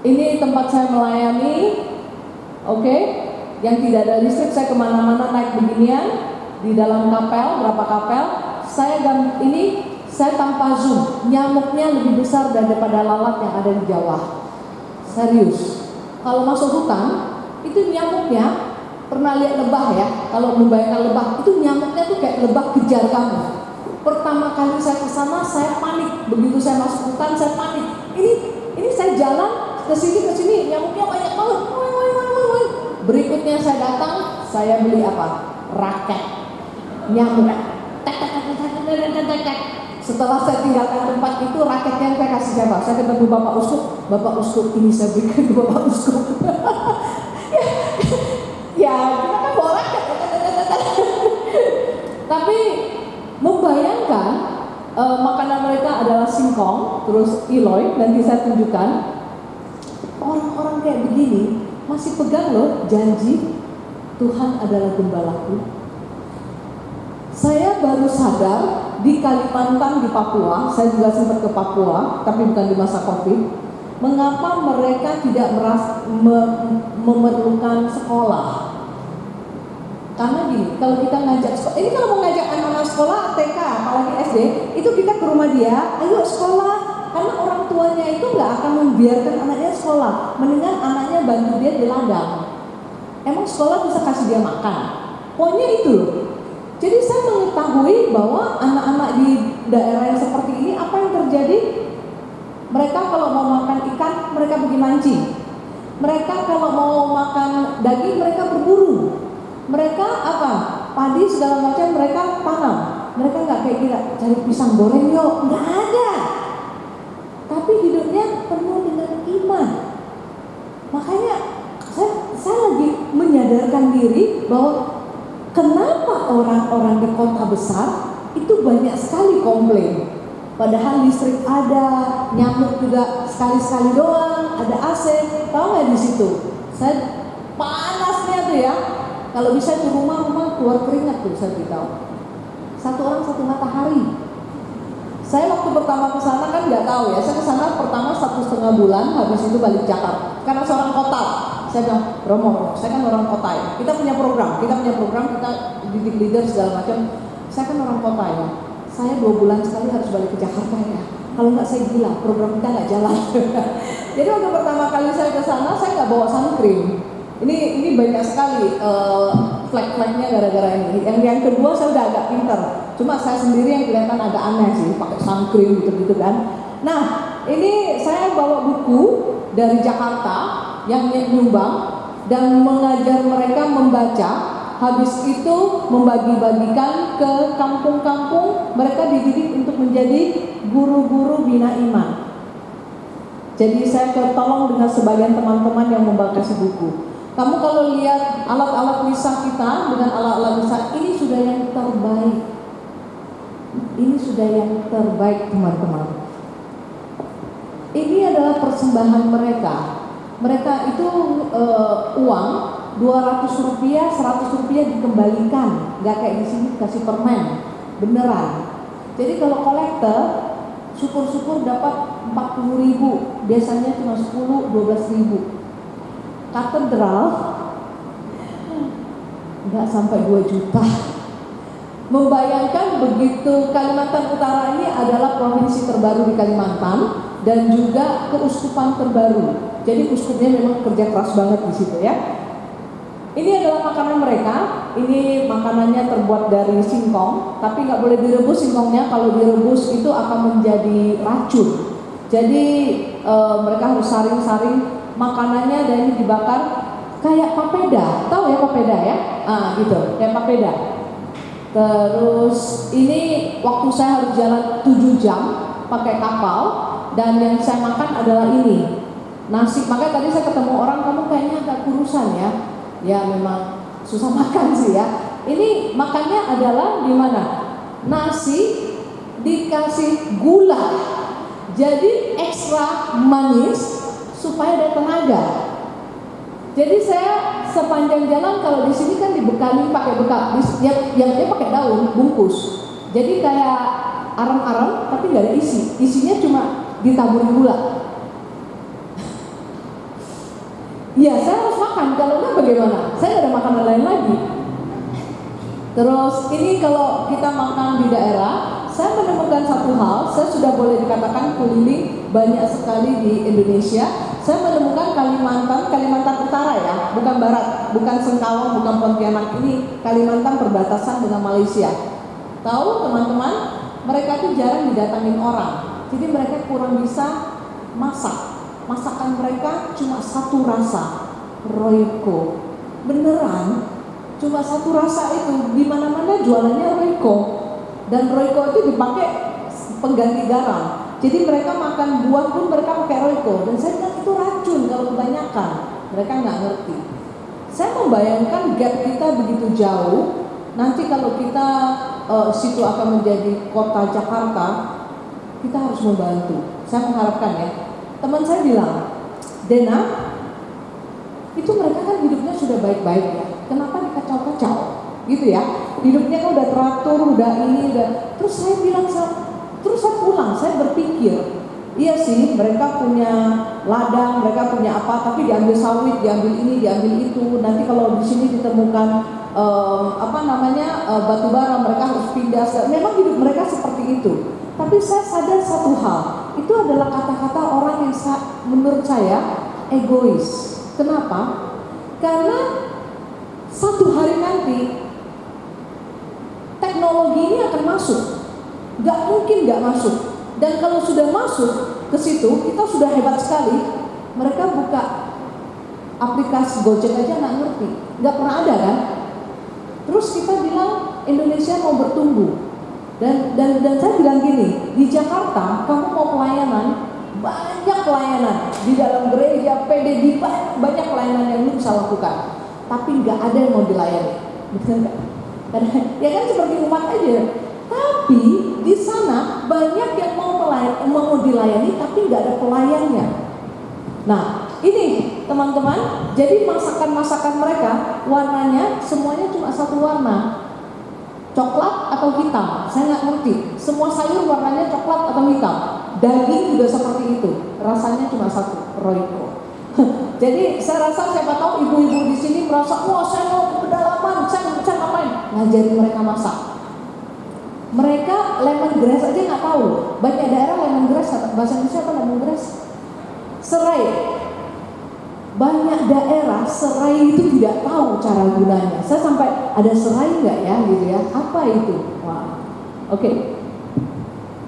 Speaker 2: Ini tempat saya melayani, oke. Yang tidak ada listrik, saya kemana-mana naik beginian di dalam kapel, berapa kapel. Saya tanpa zoom, nyamuknya lebih besar daripada lalat yang ada di Jawa. Serius. Kalau masuk hutan, itu nyamuknya, pernah lihat lebah ya? Kalau membayangkan lebah, itu nyamuknya tuh kayak lebah kejar kamu. Pertama kali saya ke sana, saya panik. Begitu saya masuk hutan, saya panik. Ini saya jalan ke sini, nyamuknya banyak banget. Woi, woi, woi, woi, woi. Berikutnya saya datang, saya beli apa? Raket nyamuk. Tek, tek, tek, tek, tek, tek, tek, tek, tek. Setelah saya tinggalkan tempat itu, raketnya saya kasih siapa? Saya ketemu Bapak Uskup. Bapak Uskup, ini saya berikan ke Bapak Uskup. Ya, kita kan bawa raket. Tapi membayangkan makanan mereka adalah singkong, terus iloy, nanti saya tunjukkan. Orang-orang kayak begini masih pegang loh janji Tuhan adalah gembalaku. Saya baru sadar di Kalimantan, di Papua, saya juga sempat ke Papua, tapi bukan di masa Covid. Mengapa mereka tidak memerlukan sekolah? Karena gini, kalau kita ngajak sekolah, ini kalau mau ngajak anak-anak sekolah TK, apalagi SD, itu kita ke rumah dia, ayo sekolah. Karena orang tuanya itu nggak akan membiarkan anaknya sekolah, mendingan anaknya bantu dia di ladang. Emang sekolah bisa kasih dia makan? Pokoknya itu. Jadi saya mengetahui bahwa anak-anak di daerah yang seperti ini apa yang terjadi? Mereka kalau mau makan ikan, mereka pergi mancing. Mereka kalau mau makan daging, mereka berburu. Mereka apa? Padi segala macam mereka tanam. Mereka nggak kayak kita cari pisang goreng yuk, nggak ada. Tapi hidupnya penuh dengan iman. Makanya saya lagi menyadarkan diri bahwa kenapa orang-orang di kota besar itu banyak sekali komplain. Padahal listrik ada, nyamuk juga sekali-sekali doang, ada AC, tahu nggak di situ? Saya panasnya tuh ya. Kalau bisa di rumah keluar keringat tuh saya beritahu. Satu orang satu matahari. Saya waktu pertama ke sana kan nggak tahu ya. Saya ke sana pertama 1,5 bulan, habis itu balik Jakarta. Karena seorang kota. Saya bilang, Romo, saya kan orang kota ya. Kita punya program, kita didik leader segala macam. Saya kan orang kota ya. Saya 2 bulan sekali harus balik ke Jakarta ya. Kalau nggak saya gila, program kita nggak jalan. Jadi waktu pertama kali saya ke sana, saya nggak bawa sunscreen. Ini banyak sekali flag-flagnya gara-gara ini. Yang kedua saya udah agak pinter. Cuma saya sendiri yang kelihatan agak aneh sih, pakai sunscreen gitu-gitu kan. Nah, ini saya bawa buku dari Jakarta yang nyumbang dan mengajar mereka membaca. Habis itu membagi-bagikan ke kampung-kampung. Mereka dididik untuk menjadi guru-guru bina iman. Jadi saya ketolong dengan sebagian teman-teman yang membawa kasih buku. Kamu kalau lihat alat-alat misah kita dengan alat-alat misah, ini sudah yang terbaik. Ini sudah yang terbaik teman-teman. Ini adalah persembahan mereka. Mereka itu uang 200 rupiah, 100 rupiah dikembalikan. Gak kayak di sini kasih permen, beneran. Jadi kalau kolektor, syukur-syukur dapat 40.000, biasanya cuma 10-12.000. Katedral nggak sampai 2 juta. Membayangkan begitu Kalimantan Utara ini adalah provinsi terbaru di Kalimantan dan juga keuskupan terbaru. Jadi uskupnya memang kerja keras banget di situ ya. Ini adalah makanan mereka. Ini makanannya terbuat dari singkong, tapi nggak boleh direbus singkongnya. Kalau direbus itu akan menjadi racun. Jadi mereka harus saring-saring makanannya dan ini dibakar kayak papeda. Tahu ya papeda ya? Gitu, kayak papeda. Terus ini waktu saya harus jalan 7 jam pakai kapal dan yang saya makan adalah ini nasi. Makanya tadi saya ketemu orang, kamu kayaknya agak kurusan ya. Ya memang susah makan sih ya. Ini makannya adalah di mana? Nasi dikasih gula. Jadi ekstra manis supaya ada tenaga. Jadi saya sepanjang jalan kalau di sini kan dibekali pakai bekal, yang dia pakai daun bungkus. Jadi kayak arang-arang tapi nggak ada isi. Isinya cuma ditaburi gula. Ya saya harus makan, kalau enggak bagaimana? Saya nggak ada makanan lain lagi. Terus ini kalau kita makan di daerah, saya menemukan satu hal, saya sudah boleh dikatakan keliling banyak sekali di Indonesia. Saya menemukan Kalimantan Utara ya, bukan Barat, bukan Sengkawang, bukan Pontianak. Ini Kalimantan perbatasan dengan Malaysia. Tahu teman-teman, mereka itu jarang didatangin orang. Jadi mereka kurang bisa masak. masakan mereka cuma satu rasa, Royco. Beneran, cuma satu rasa itu. Di mana-mana jualannya Royco. Dan Royco itu dipakai pengganti garam. Jadi mereka makan buah pun mereka pakai Royco. Dan saya bilang itu racun kalau kebanyakan. Mereka nggak ngerti. Saya membayangkan gap kita begitu jauh. Nanti kalau kita situ akan menjadi kota Jakarta, kita harus membantu. Saya mengharapkan ya. Teman saya bilang, Dena, itu mereka kan hidupnya sudah baik-baik ya. Kenapa dikacau-kacau? Gitu ya. Hidupnya kan udah teratur, udah ini, udah. Terus saya bilang, terus saya pulang, saya berpikir, iya sih, mereka punya ladang, mereka punya apa, tapi diambil sawit, diambil ini, diambil itu. Nanti kalau di sini ditemukan batu bara, mereka harus pindah. Memang hidup mereka seperti itu. Tapi saya sadar satu hal, itu adalah kata-kata orang yang menurut saya egois. Kenapa? Karena satu hari nanti teknologi ini akan masuk. Gak mungkin gak masuk. Dan kalau sudah masuk ke situ, kita sudah hebat sekali. Mereka buka aplikasi Gojek aja nggak ngerti, nggak pernah ada kan? Terus kita bilang Indonesia mau bertumbuh. Dan saya bilang gini, di Jakarta kamu mau pelayanan, banyak pelayanan di dalam gereja, PDD, banyak pelayanan yang lu bisa lakukan. Tapi nggak ada yang mau dilayani, betul nggak? Ya kan seperti umat aja. Tapi di sana banyak yang mau dilayani, tapi nggak ada pelayannya. Nah, ini teman-teman, jadi masakan-masakan mereka warnanya semuanya cuma satu warna, coklat atau hitam. Saya nggak ngerti. Semua sayur warnanya coklat atau hitam. Daging juga seperti itu. Rasanya cuma satu, Royco. Jadi saya rasa siapa tahu ibu-ibu di sini merasa, wah saya mau ke pedalaman, saya ngapain? Ngajarin mereka masak. Mereka lemongrass aja nggak tahu. Banyak daerah lemongrass, bahasa Indonesia apa lemongrass? Serai. Banyak daerah serai itu tidak tahu cara gunanya. Saya sampai ada serai nggak ya gitu ya? Apa itu? Wah, oke.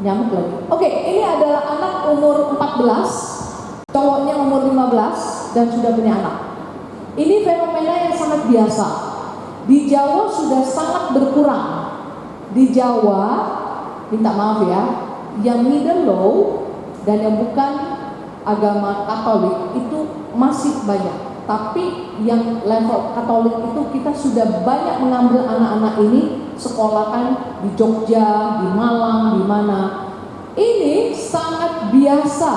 Speaker 2: Nyamuk lagi. Oke, ini adalah anak umur 14, cowoknya umur 15 dan sudah punya anak. Ini fenomena yang sangat biasa. Di Jawa sudah sangat berkurang. Di Jawa, minta maaf ya, yang middle low dan yang bukan agama Katolik itu masih banyak. Tapi yang level Katolik itu kita sudah banyak mengambil anak-anak ini sekolahkan di Jogja, di Malang, di mana. Ini sangat biasa.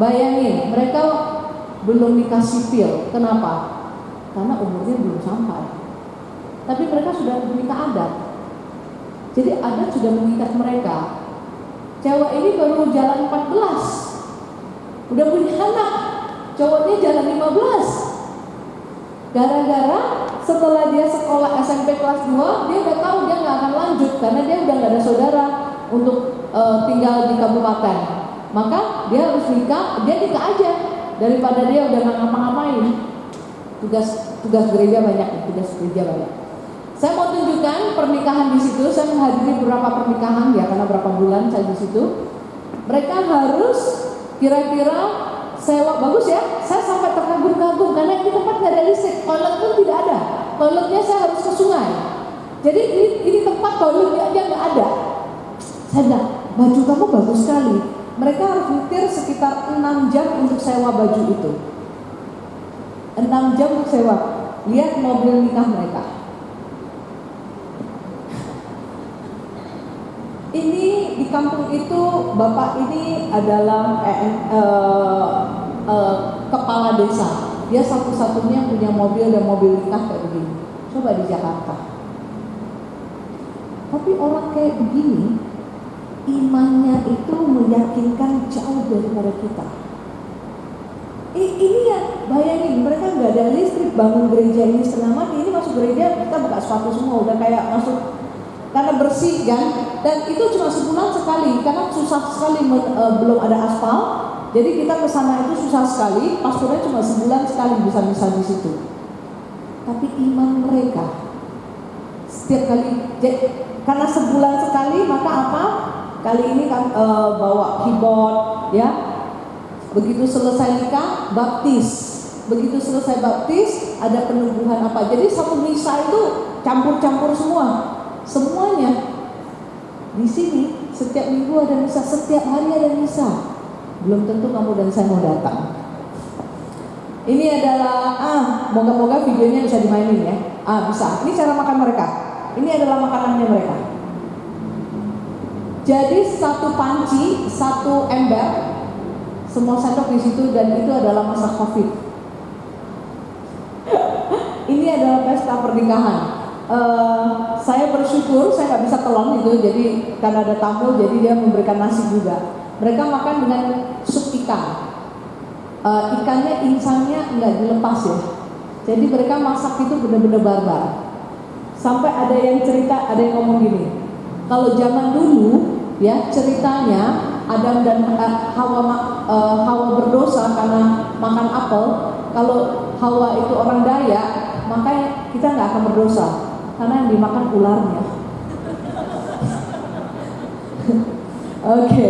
Speaker 2: Bayangin, mereka belum dikasih pil. Kenapa? Karena umurnya belum sampai. Tapi mereka sudah menikah adat. Jadi adat sudah mengikat mereka. Cewek ini baru jalan 14. Udah punya anak, cowoknya jalan 15. Gara-gara setelah dia sekolah SMP kelas 2, dia udah tahu dia nggak akan lanjut karena dia udah nggak ada saudara untuk tinggal di kabupaten. Maka dia harus nikah, dia nikah aja daripada dia udah nggak ngapa-ngapain. Tugas gereja banyak, tugas gereja banyak. Saya mau tunjukkan pernikahan di situ. Saya menghadiri beberapa pernikahan ya, karena berapa bulan saya di situ. Mereka harus kira-kira sewa, bagus ya. Saya sampai terkagum-kagum karena ini tempat nggak ada listrik, toilet pun tidak ada. Toiletnya saya harus ke sungai. Jadi ini tempat toiletnya aja nggak ada. Saya bilang, baju kamu bagus sekali. Mereka harus nyetir sekitar 6 jam untuk sewa baju itu. 6 jam untuk sewa. Lihat mobil nikah mereka. Ini di kampung itu, bapak ini adalah kepala desa. Dia satu-satunya punya mobil dan mobil nikah kayak begini. Coba di Jakarta. Tapi orang kayak begini, imannya itu meyakinkan jauh daripada kita. Ini ya, bayangin mereka nggak ada listrik, bangun gereja ini setengah mati. Ini masuk gereja kita buka sepatu semua, udah kayak masuk. Karena bersih kan, dan itu cuma sebulan sekali, karena susah sekali belum ada aspal, jadi kita ke sana itu susah sekali, pasturnya cuma sebulan sekali bisa di situ. Tapi iman mereka setiap kali, karena sebulan sekali, maka apa? Kali ini kan bawa keyboard, ya, Begitu selesai nikah, baptis. Begitu selesai baptis, ada penubuhan apa. Jadi satu misa itu campur-campur semua. Semuanya. Di sini setiap minggu ada misa, setiap hari ada misa. Belum tentu kamu dan saya mau datang. Ini adalah moga-moga videonya bisa dimainin ya. Bisa. Ini cara makan mereka. Ini adalah makanannya mereka. Jadi satu panci, satu ember, semua sendok di situ, dan itu adalah masa Covid. Ini adalah pesta pernikahan. Saya bersyukur saya nggak bisa telan itu, jadi karena ada tamu, jadi dia memberikan nasi juga. Mereka makan dengan sup ikan. Ikannya insangnya nggak dilepas ya. Jadi mereka masak itu benar-benar barbar. Sampai ada yang cerita, ada yang ngomong gini. Kalau zaman dulu ya ceritanya Adam dan Hawa berdosa karena makan apel. Kalau Hawa itu orang Dayak, makanya kita nggak akan berdosa karena yang dimakan ularnya. Oke.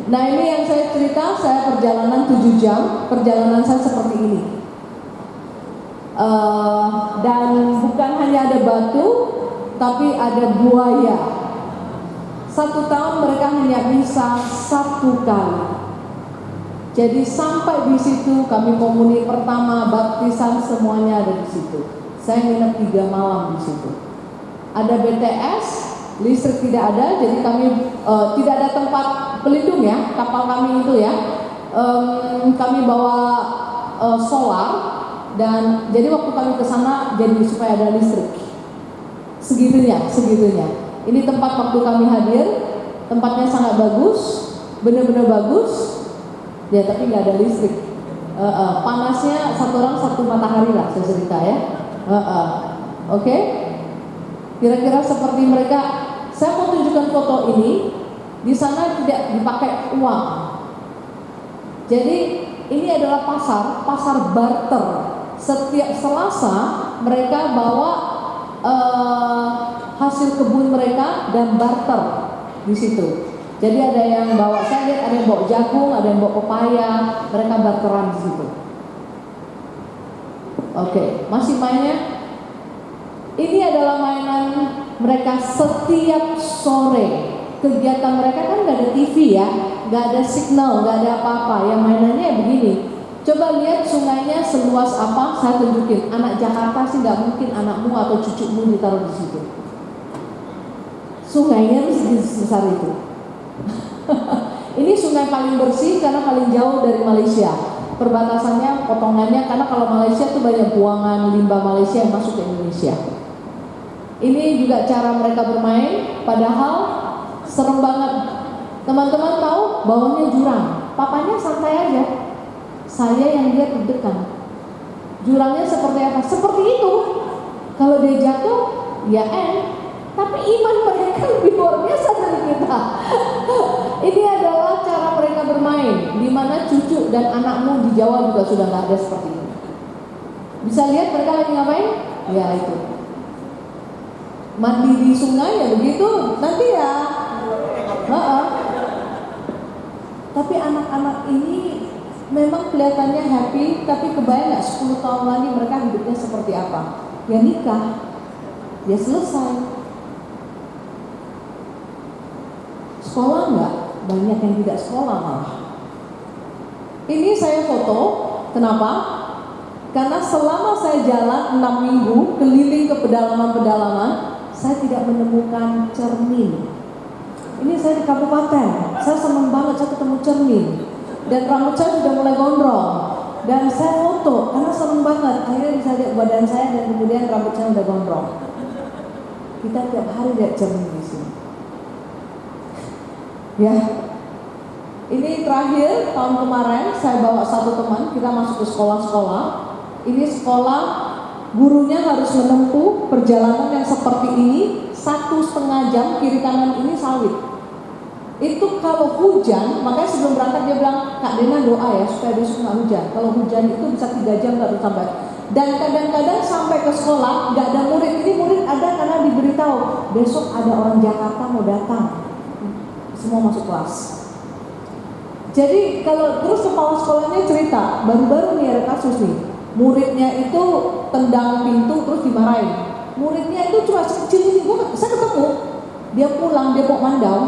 Speaker 2: Nah ini yang saya cerita, saya perjalanan 7 jam, perjalanan saya seperti ini. Dan bukan hanya ada batu, tapi ada buaya. 1 tahun mereka hanya bisa 1 kali. Jadi sampai di situ kami komuni pertama, baptisan semuanya ada di situ. Saya nginep 3 malam di situ. Ada BTS, listrik tidak ada, jadi kami tidak ada tempat pelindung ya, kapal kami itu ya. Kami bawa solar, dan jadi waktu kami ke sana jadi supaya ada listrik. Segitunya. Ini tempat waktu kami hadir, tempatnya sangat bagus, benar-benar bagus. Ya tapi nggak ada listrik. Panasnya satu orang 1 matahari lah saya cerita ya. Oke? Kira-kira seperti mereka. Saya mau tunjukkan foto ini. Di sana tidak dipakai uang. Jadi ini adalah pasar barter. Setiap Selasa mereka bawa hasil kebun mereka dan barter di situ. Jadi ada yang bawa, saya lihat ada yang bawa jagung, ada yang bawa pepaya, mereka barteran di situ. Oke, masih mainnya. Ini adalah mainan mereka setiap sore. Kegiatan mereka kan nggak ada TV ya, nggak ada signal, nggak ada apa-apa. Yang mainannya begini. Coba lihat sungainya seluas apa, saya tunjukin. Anak Jakarta sih nggak mungkin anakmu atau cucumu ditaruh di situ. Sungainya sebesar itu. Ini sungai paling bersih karena paling jauh dari Malaysia. Perbatasannya, potongannya, karena kalau Malaysia tuh banyak buangan limbah Malaysia yang masuk ke Indonesia. Ini juga cara mereka bermain, padahal serem banget. Teman-teman tahu bawahnya jurang, papanya santai aja. Saya yang lihat deg-degan. Jurangnya seperti apa? Seperti itu. Kalau dia jatuh, ya tapi iman mereka lebih luar biasa dari kita. Ini adalah cara mereka bermain, di mana cucu dan anakmu di Jawa juga sudah nggak ada seperti ini. Bisa lihat mereka lagi ngapain? Ya itu. Mandi di sungai ya begitu. Nanti ya. Tapi anak-anak ini memang kelihatannya happy, tapi kebayang nggak 10 tahun lagi mereka hidupnya seperti apa? Ya nikah, ya selesai. Sekolah enggak, banyak yang tidak sekolah malah. Ini saya foto, kenapa? Karena selama saya jalan 6 minggu keliling ke pedalaman-pedalaman, saya tidak menemukan cermin. Ini saya di kabupaten, saya senang banget saya ketemu cermin. Dan rambut saya sudah mulai gondrong. Dan saya foto, karena senang banget. Akhirnya bisa lihat badan saya dan kemudian rambut saya udah gondrong. Kita tiap hari lihat cermin di sini. Ya, ini terakhir tahun kemarin saya bawa satu teman, kita masuk ke sekolah-sekolah. Ini sekolah, gurunya harus menempuh perjalanan yang seperti ini 1,5 jam, kiri kanan ini sawit. Itu kalau hujan, makanya sebelum berangkat dia bilang, Kak Dena doa ya supaya besok nggak hujan. Kalau hujan itu bisa 3 jam baru sampai. Dan kadang-kadang sampai ke sekolah nggak ada murid. Ini murid ada karena diberitahu besok ada orang Jakarta mau datang. Semua masuk kelas. Jadi kalau terus kepala sekolahnya cerita, baru-baru nih ada kasus nih, muridnya itu tendang pintu terus dimarahin. Muridnya itu cuma sekecil ini, saya ketemu, dia pulang, dia bawa mandau,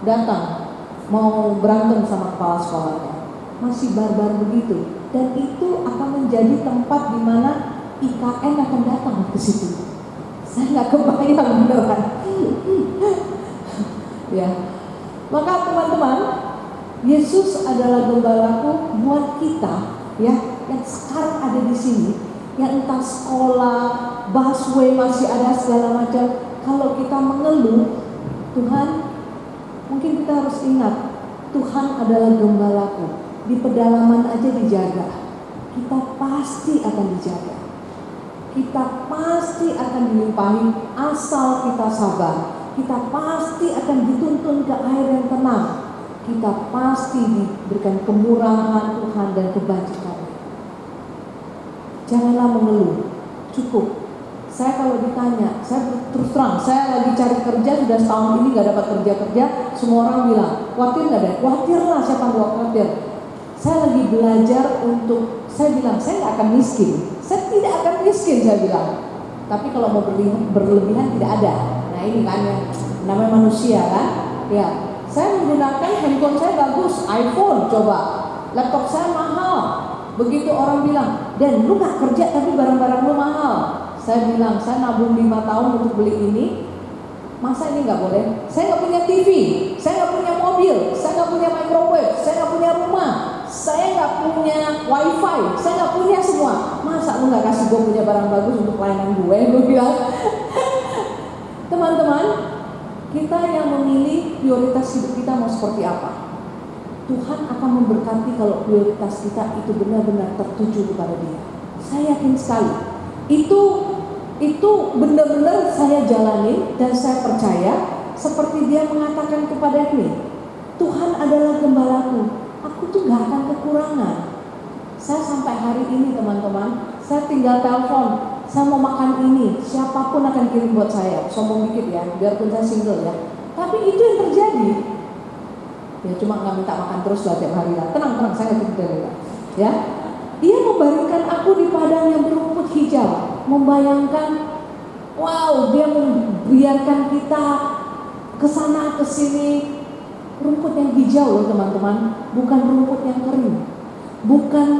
Speaker 2: datang mau berantem sama kepala sekolahnya. Masih barbar begitu, dan itu akan menjadi tempat di mana IKN akan datang ke situ. Saya nggak kebayang beneran. Ya, maka teman-teman, Yesus adalah gembalaku buat kita, ya, yang sekarang ada di sini, yang entah sekolah, busway masih ada segala macam. Kalau kita mengeluh, Tuhan, mungkin kita harus ingat, Tuhan adalah gembalaku. Di pedalaman aja dijaga, kita pasti akan dijaga. Kita pasti akan dilimpahi asal kita sabar. Kita pasti akan dituntun ke air yang tenang. Kita pasti diberikan kemurahan Tuhan dan kebajikan. Janganlah mengeluh, cukup. Saya kalau ditanya, saya terus terang, saya lagi cari kerja sudah setahun ini gak dapat kerja. Semua orang bilang, khawatir gak deh? Khawatir lah, siapa gak khawatir? Saya lagi belajar untuk, saya bilang, saya gak akan miskin. Saya tidak akan miskin, saya bilang. Tapi kalau mau berlebihan tidak ada. Nah ini kan yang namanya manusia kan. Ya, saya menggunakan handphone saya bagus, iPhone coba. Laptop saya mahal. Begitu orang bilang, Dan lu gak kerja tapi barang-barang lu mahal. Saya bilang, saya nabung 5 tahun untuk beli ini. Masa ini gak boleh? Saya gak punya TV, saya gak punya mobil, saya gak punya microwave, saya gak punya rumah, saya gak punya wifi, saya gak punya semua. Masa lu gak kasih gue punya barang bagus untuk pelayanan gue? Gue bilang. Teman-teman, kita yang memilih prioritas hidup kita mau seperti apa. Tuhan akan memberkati kalau prioritas kita itu benar-benar tertuju kepada Dia. Saya yakin sekali. Itu benar-benar saya jalani dan saya percaya seperti Dia mengatakan kepada ini, Tuhan adalah gembalaku, aku tuh gak akan kekurangan. Saya sampai hari ini teman-teman, saya tinggal telepon, saya mau makan ini, siapapun akan kirim buat saya. Sombong dikit ya, biarpun saya single ya. Tapi itu yang terjadi. Ya cuma gak minta makan terus lah tiap hari lah. Tenang, saya tidak. Ya, Dia membaringkan aku di padang yang berumput hijau. Membayangkan, wow, Dia membiarkan kita kesana kesini. Rumput yang hijau loh teman-teman, bukan rumput yang kering, bukan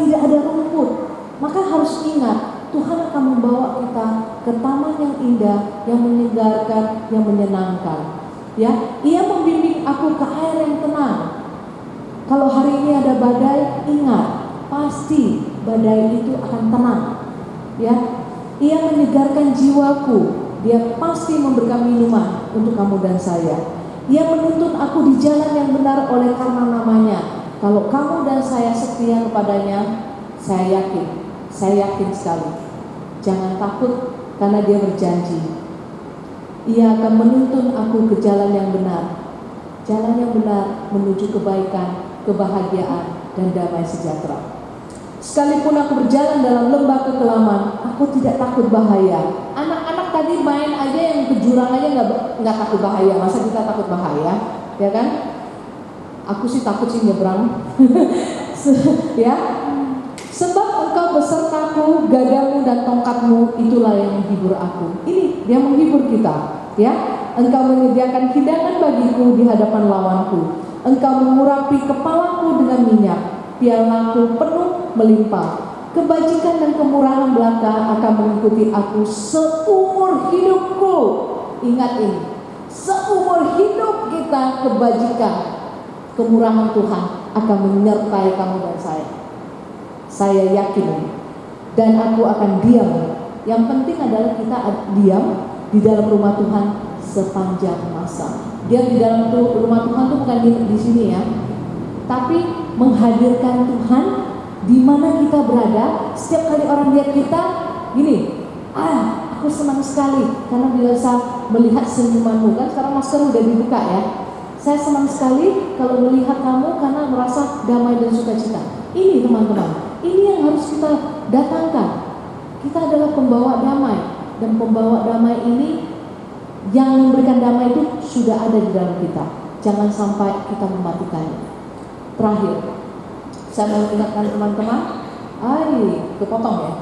Speaker 2: tidak ada rumput. Maka harus ingat, Tuhan akan membawa kita ke taman yang indah, yang menyegarkan, yang menyenangkan. Ya, Ia membimbing aku ke air yang tenang. Kalau hari ini ada badai, ingat, pasti badai itu akan tenang. Ya, Ia menyegarkan jiwaku. Dia pasti memberikan minuman untuk kamu dan saya. Ia menuntun aku di jalan yang benar oleh karena namanya. Kalau kamu dan saya setia kepadanya, saya yakin sekali. Jangan takut karena Dia berjanji. Ia akan menuntun aku ke jalan yang benar. Jalan yang benar menuju kebaikan, kebahagiaan, dan damai sejahtera. Sekalipun aku berjalan dalam lembah kekelaman, aku tidak takut bahaya. Anak-anak tadi main aja yang ke jurang aja nggak takut bahaya. Masa kita takut bahaya, ya kan? Aku sih takut sih nyebrang. Ya, sebab Engkau besertaku, gadamu dan tongkatmu, itulah yang menghibur aku. Ini Dia menghibur kita. Ya, Engkau menyediakan hidangan bagiku di hadapan lawanku. Engkau mengurapi kepalaku dengan minyak, pialaku penuh melimpah. Kebajikan dan kemurahan belaka akan mengikuti aku seumur hidupku. Ingat ini, seumur hidup kita kebajikan, kemurahan Tuhan akan menyertai kamu dan saya. Saya yakin, dan aku akan diam. Yang penting adalah kita diam di dalam rumah Tuhan sepanjang masa. Dia di dalam rumah Tuhan itu bukan di sini ya, tapi menghadirkan Tuhan di mana kita berada. Setiap kali orang lihat kita, gini, aku senang sekali karena bisa melihat senyumanmu. Kan sekarang masker udah dibuka ya. Saya senang sekali kalau melihat kamu karena merasa damai dan sukacita. Ini teman-teman, ini yang harus kita datangkan. Kita adalah pembawa damai, dan pembawa damai ini yang memberikan damai itu sudah ada di dalam kita. Jangan sampai kita mematikannya. Terakhir, saya mau ingatkan teman-teman, kepotong ya.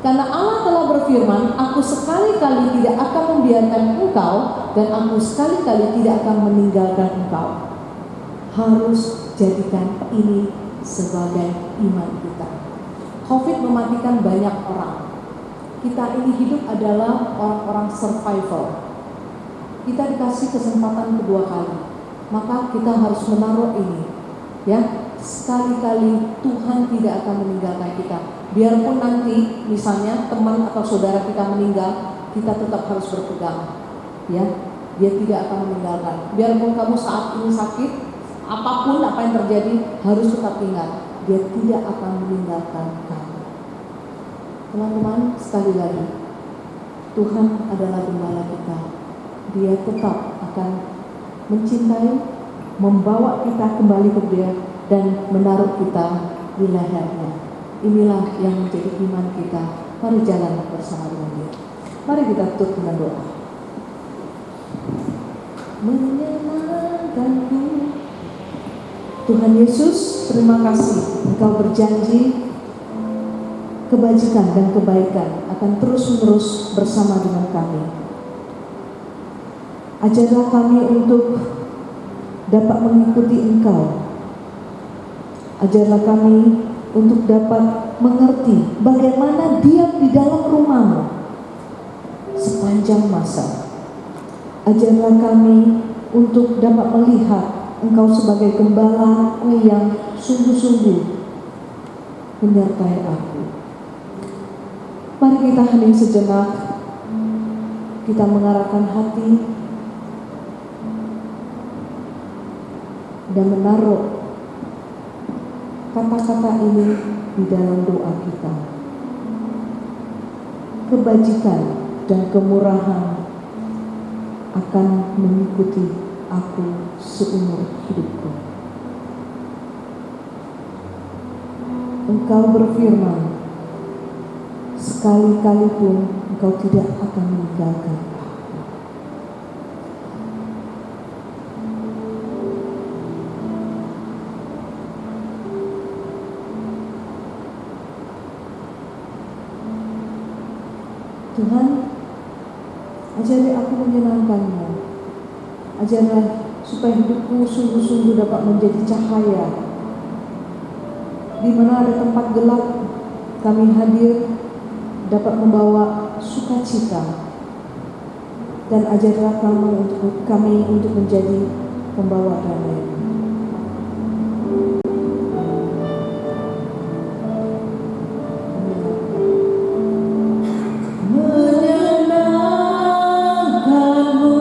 Speaker 2: Karena Allah telah berfirman, aku sekali-kali tidak akan membiarkan engkau dan aku sekali-kali tidak akan meninggalkan engkau. Harus jadikan ini sebagai iman kita. COVID mematikan banyak orang. Kita ini hidup adalah orang-orang survival. Kita dikasih kesempatan kedua kali, maka kita harus menaruh ini, ya. Sekali-kali Tuhan tidak akan meninggalkan kita. Biarpun nanti misalnya teman atau saudara kita meninggal, kita tetap harus berpegang, ya. Dia tidak akan meninggalkan. Biarpun kamu saat ini sakit, apapun apa yang terjadi, harus tetap ingat, dia tidak akan meninggalkan kamu. Teman-teman, sekali lagi, Tuhan adalah gembala kita. Dia tetap akan mencintai, membawa kita kembali ke Dia dan menaruh kita di lehernya. Inilah yang menjadi iman kita. Mari jalan bersama dengan Dia. Mari kita tutup dengan doa. Menyenangkanku Tuhan Yesus, terima kasih Engkau berjanji kebajikan dan kebaikan akan terus-menerus bersama dengan kami. Ajarlah kami untuk dapat mengikuti Engkau. Ajarlah kami untuk dapat mengerti bagaimana diam di dalam rumah-Mu sepanjang masa. Ajarlah kami untuk dapat melihat Engkau sebagai gembala-Ku yang sungguh-sungguh menyertai aku. Mari kita hening sejenak, kita mengarahkan hati dan menaruh kata-kata ini di dalam doa kita. Kebajikan dan kemurahan akan mengikuti aku seumur hidupku. Engkau berfirman, sekali-kali pun Engkau tidak akan meninggalkan aku. Tuhan, ajari aku menyenangkan-Mu. Ajarlah supaya hidupku sungguh-sungguh dapat menjadi cahaya. Di mana ada tempat gelap, kami hadir dapat membawa sukacita. Dan ajarlah kami untuk menjadi pembawa damai.
Speaker 3: Menyenangkanmu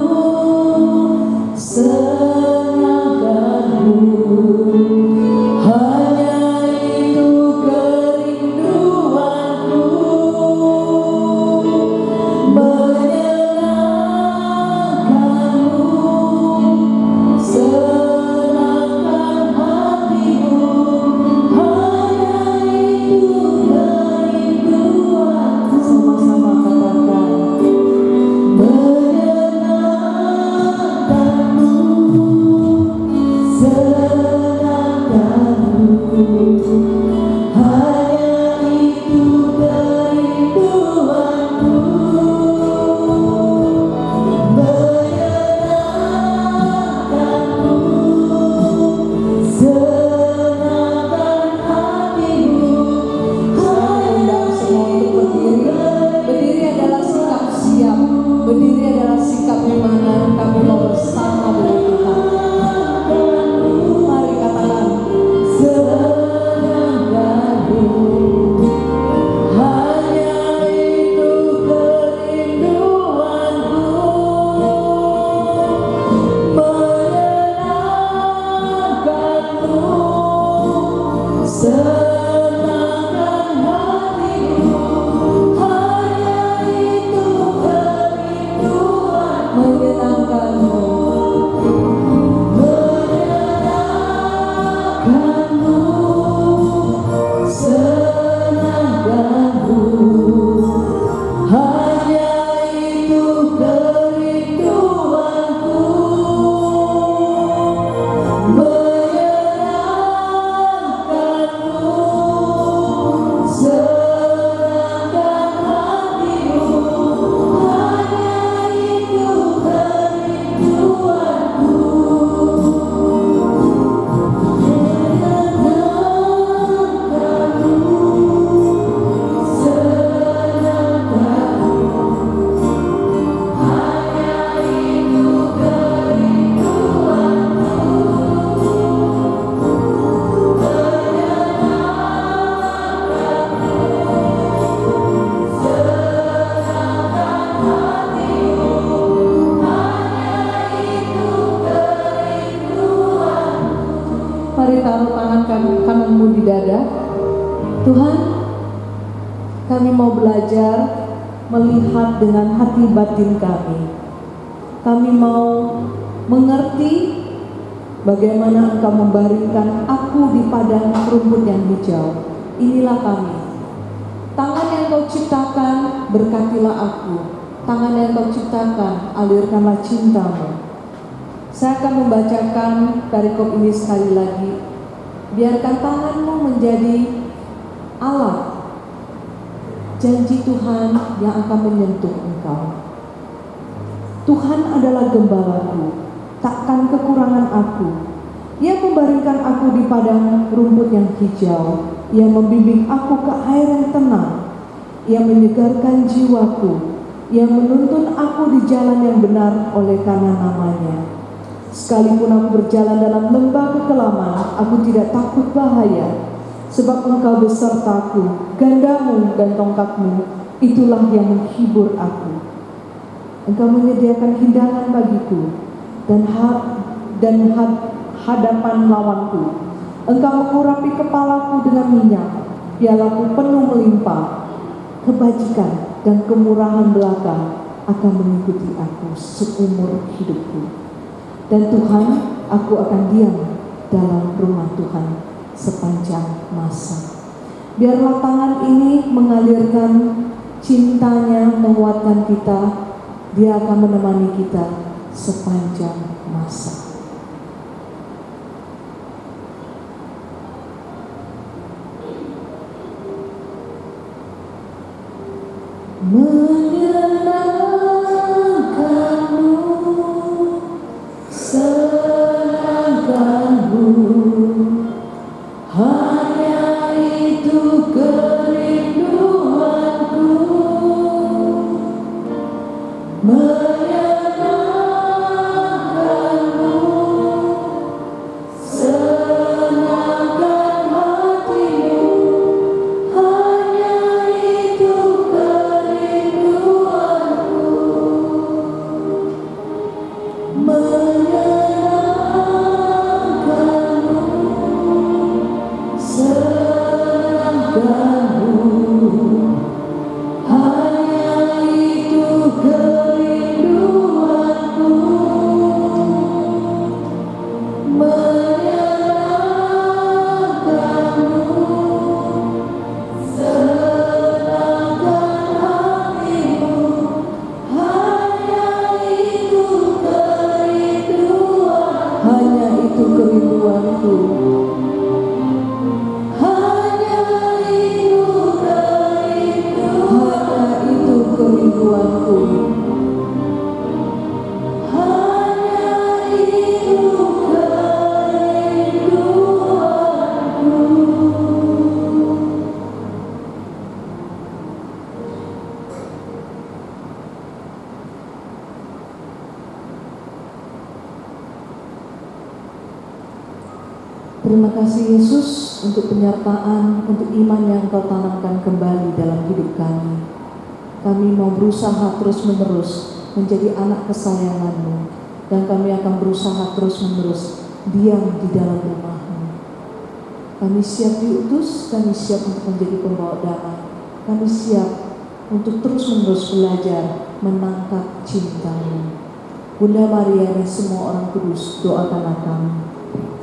Speaker 2: Tuhan, kami mau belajar melihat dengan hati batin kami. Kami mau mengerti bagaimana Engkau membaringkan aku di padang rumput yang hijau. Inilah kami. Tangan yang Kau ciptakan, berkatilah aku. Tangan yang Kau ciptakan, alirkanlah cinta-Mu. Saya akan membacakan perikop ini sekali lagi. Biarkan tangan-Mu menjadi alat janji Tuhan yang akan menyentuh engkau. Tuhan adalah gembalaku, takkan kekurangan aku. Ia membaringkan aku di padang rumput yang hijau. Ia membimbing aku ke air yang tenang. Ia menyegarkan jiwaku. Ia menuntun aku di jalan yang benar oleh karena namanya. Sekalipun aku berjalan dalam lembah kekelaman, aku tidak takut bahaya. Sebab Engkau besertaku, gandamu dan tongkatmu, itulah yang menghibur aku. Engkau menyediakan hidangan bagiku dan hadapan lawanku. Engkau mengurapi kepalaku dengan minyak, pialaku penuh melimpah. Kebajikan dan kemurahan belaka akan mengikuti aku seumur hidupku. Dan Tuhan, aku akan diam dalam rumah Tuhan sepanjang masa. Biarlah tangan ini mengalirkan cintanya, menguatkan kita. Dia akan menemani kita sepanjang masa. Menyenangkanmu, senangkanmu, hanya itu kerinduanku. Menyenangkanmu, senangkan hatimu, hanya itu kerinduanku. Menyenangkanmu, senangkanmu, hanya itu kerinduanku. Menyenangkanmu, senangkan hatimu, hanya itu kerinduan, hanya itu kerinduanku. Hanya itu kerinduanku. Hanya itu kerinduanku. Terima kasih Yesus untuk penyertaan, untuk iman yang Kau tanamkan kembali dalam hidup kami. Kami mau berusaha terus-menerus menjadi anak kesayangan-Mu, dan kami akan berusaha terus-menerus diam di dalam rumah-Mu. Kami siap diutus, kami siap untuk menjadi pembawa damai. Kami siap untuk terus-menerus belajar menangkap cinta-Mu. Bunda Maria dan semua orang kudus, doakanlah kami.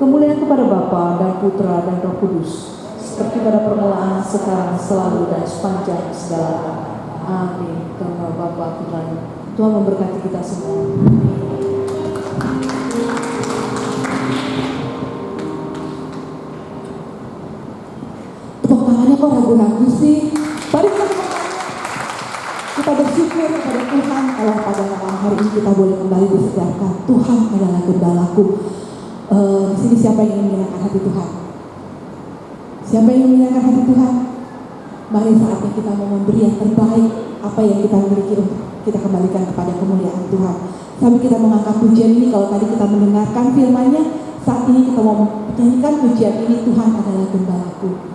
Speaker 2: Kemuliaan kepada Bapa dan Putra dan Roh Kudus, seperti pada permulaan, sekarang, selalu, dan sepanjang segala abad. Amin. Karena Bapa Tuhan, Tuhan memberkati kita semua.
Speaker 1: Tepuk tangannya kok ragu-ragu sih? Mari kita tepuk tangan. Kita bersyukur kepada Tuhan kalau pada malam hari ini kita boleh kembali disegarkan. Tuhan adalah gembalaku. Di sini siapa yang ingin menyenangkan hati Tuhan? Siapa yang ingin menyenangkan hati Tuhan? Mari saatnya kita mau memberi yang terbaik, apa yang kita miliki untuk kita kembalikan kepada kemuliaan Tuhan. Sambil kita mengangkat pujian ini, kalau tadi kita mendengarkan firman-Nya, saat ini kita mau menyanyikan pujian ini, Tuhan adalah gembalaku.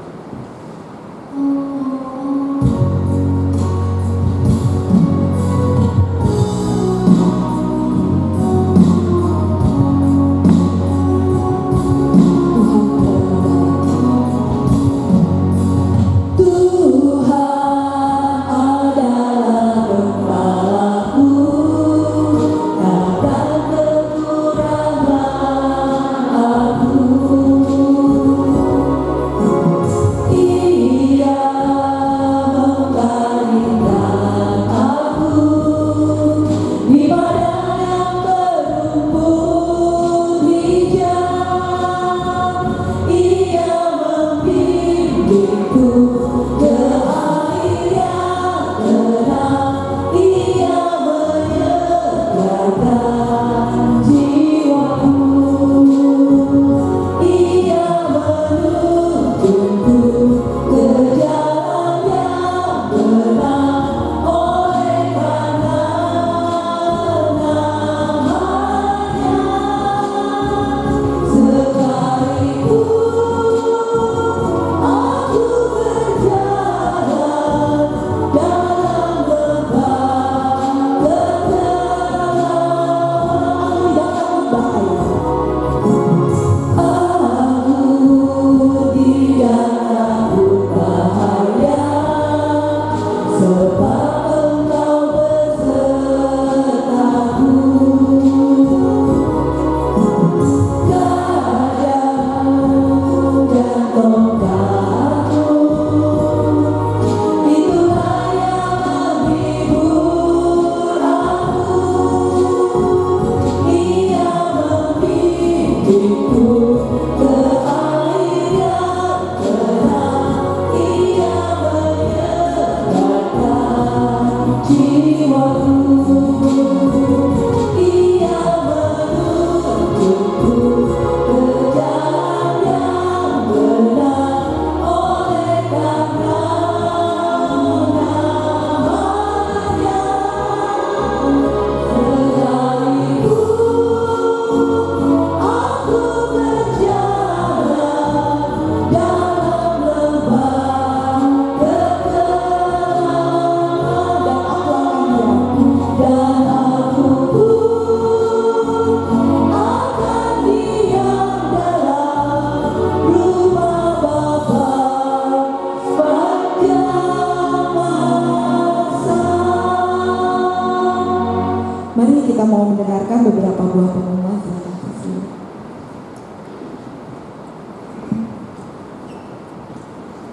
Speaker 1: membacakan beberapa buah pengumuman. Terima kasih.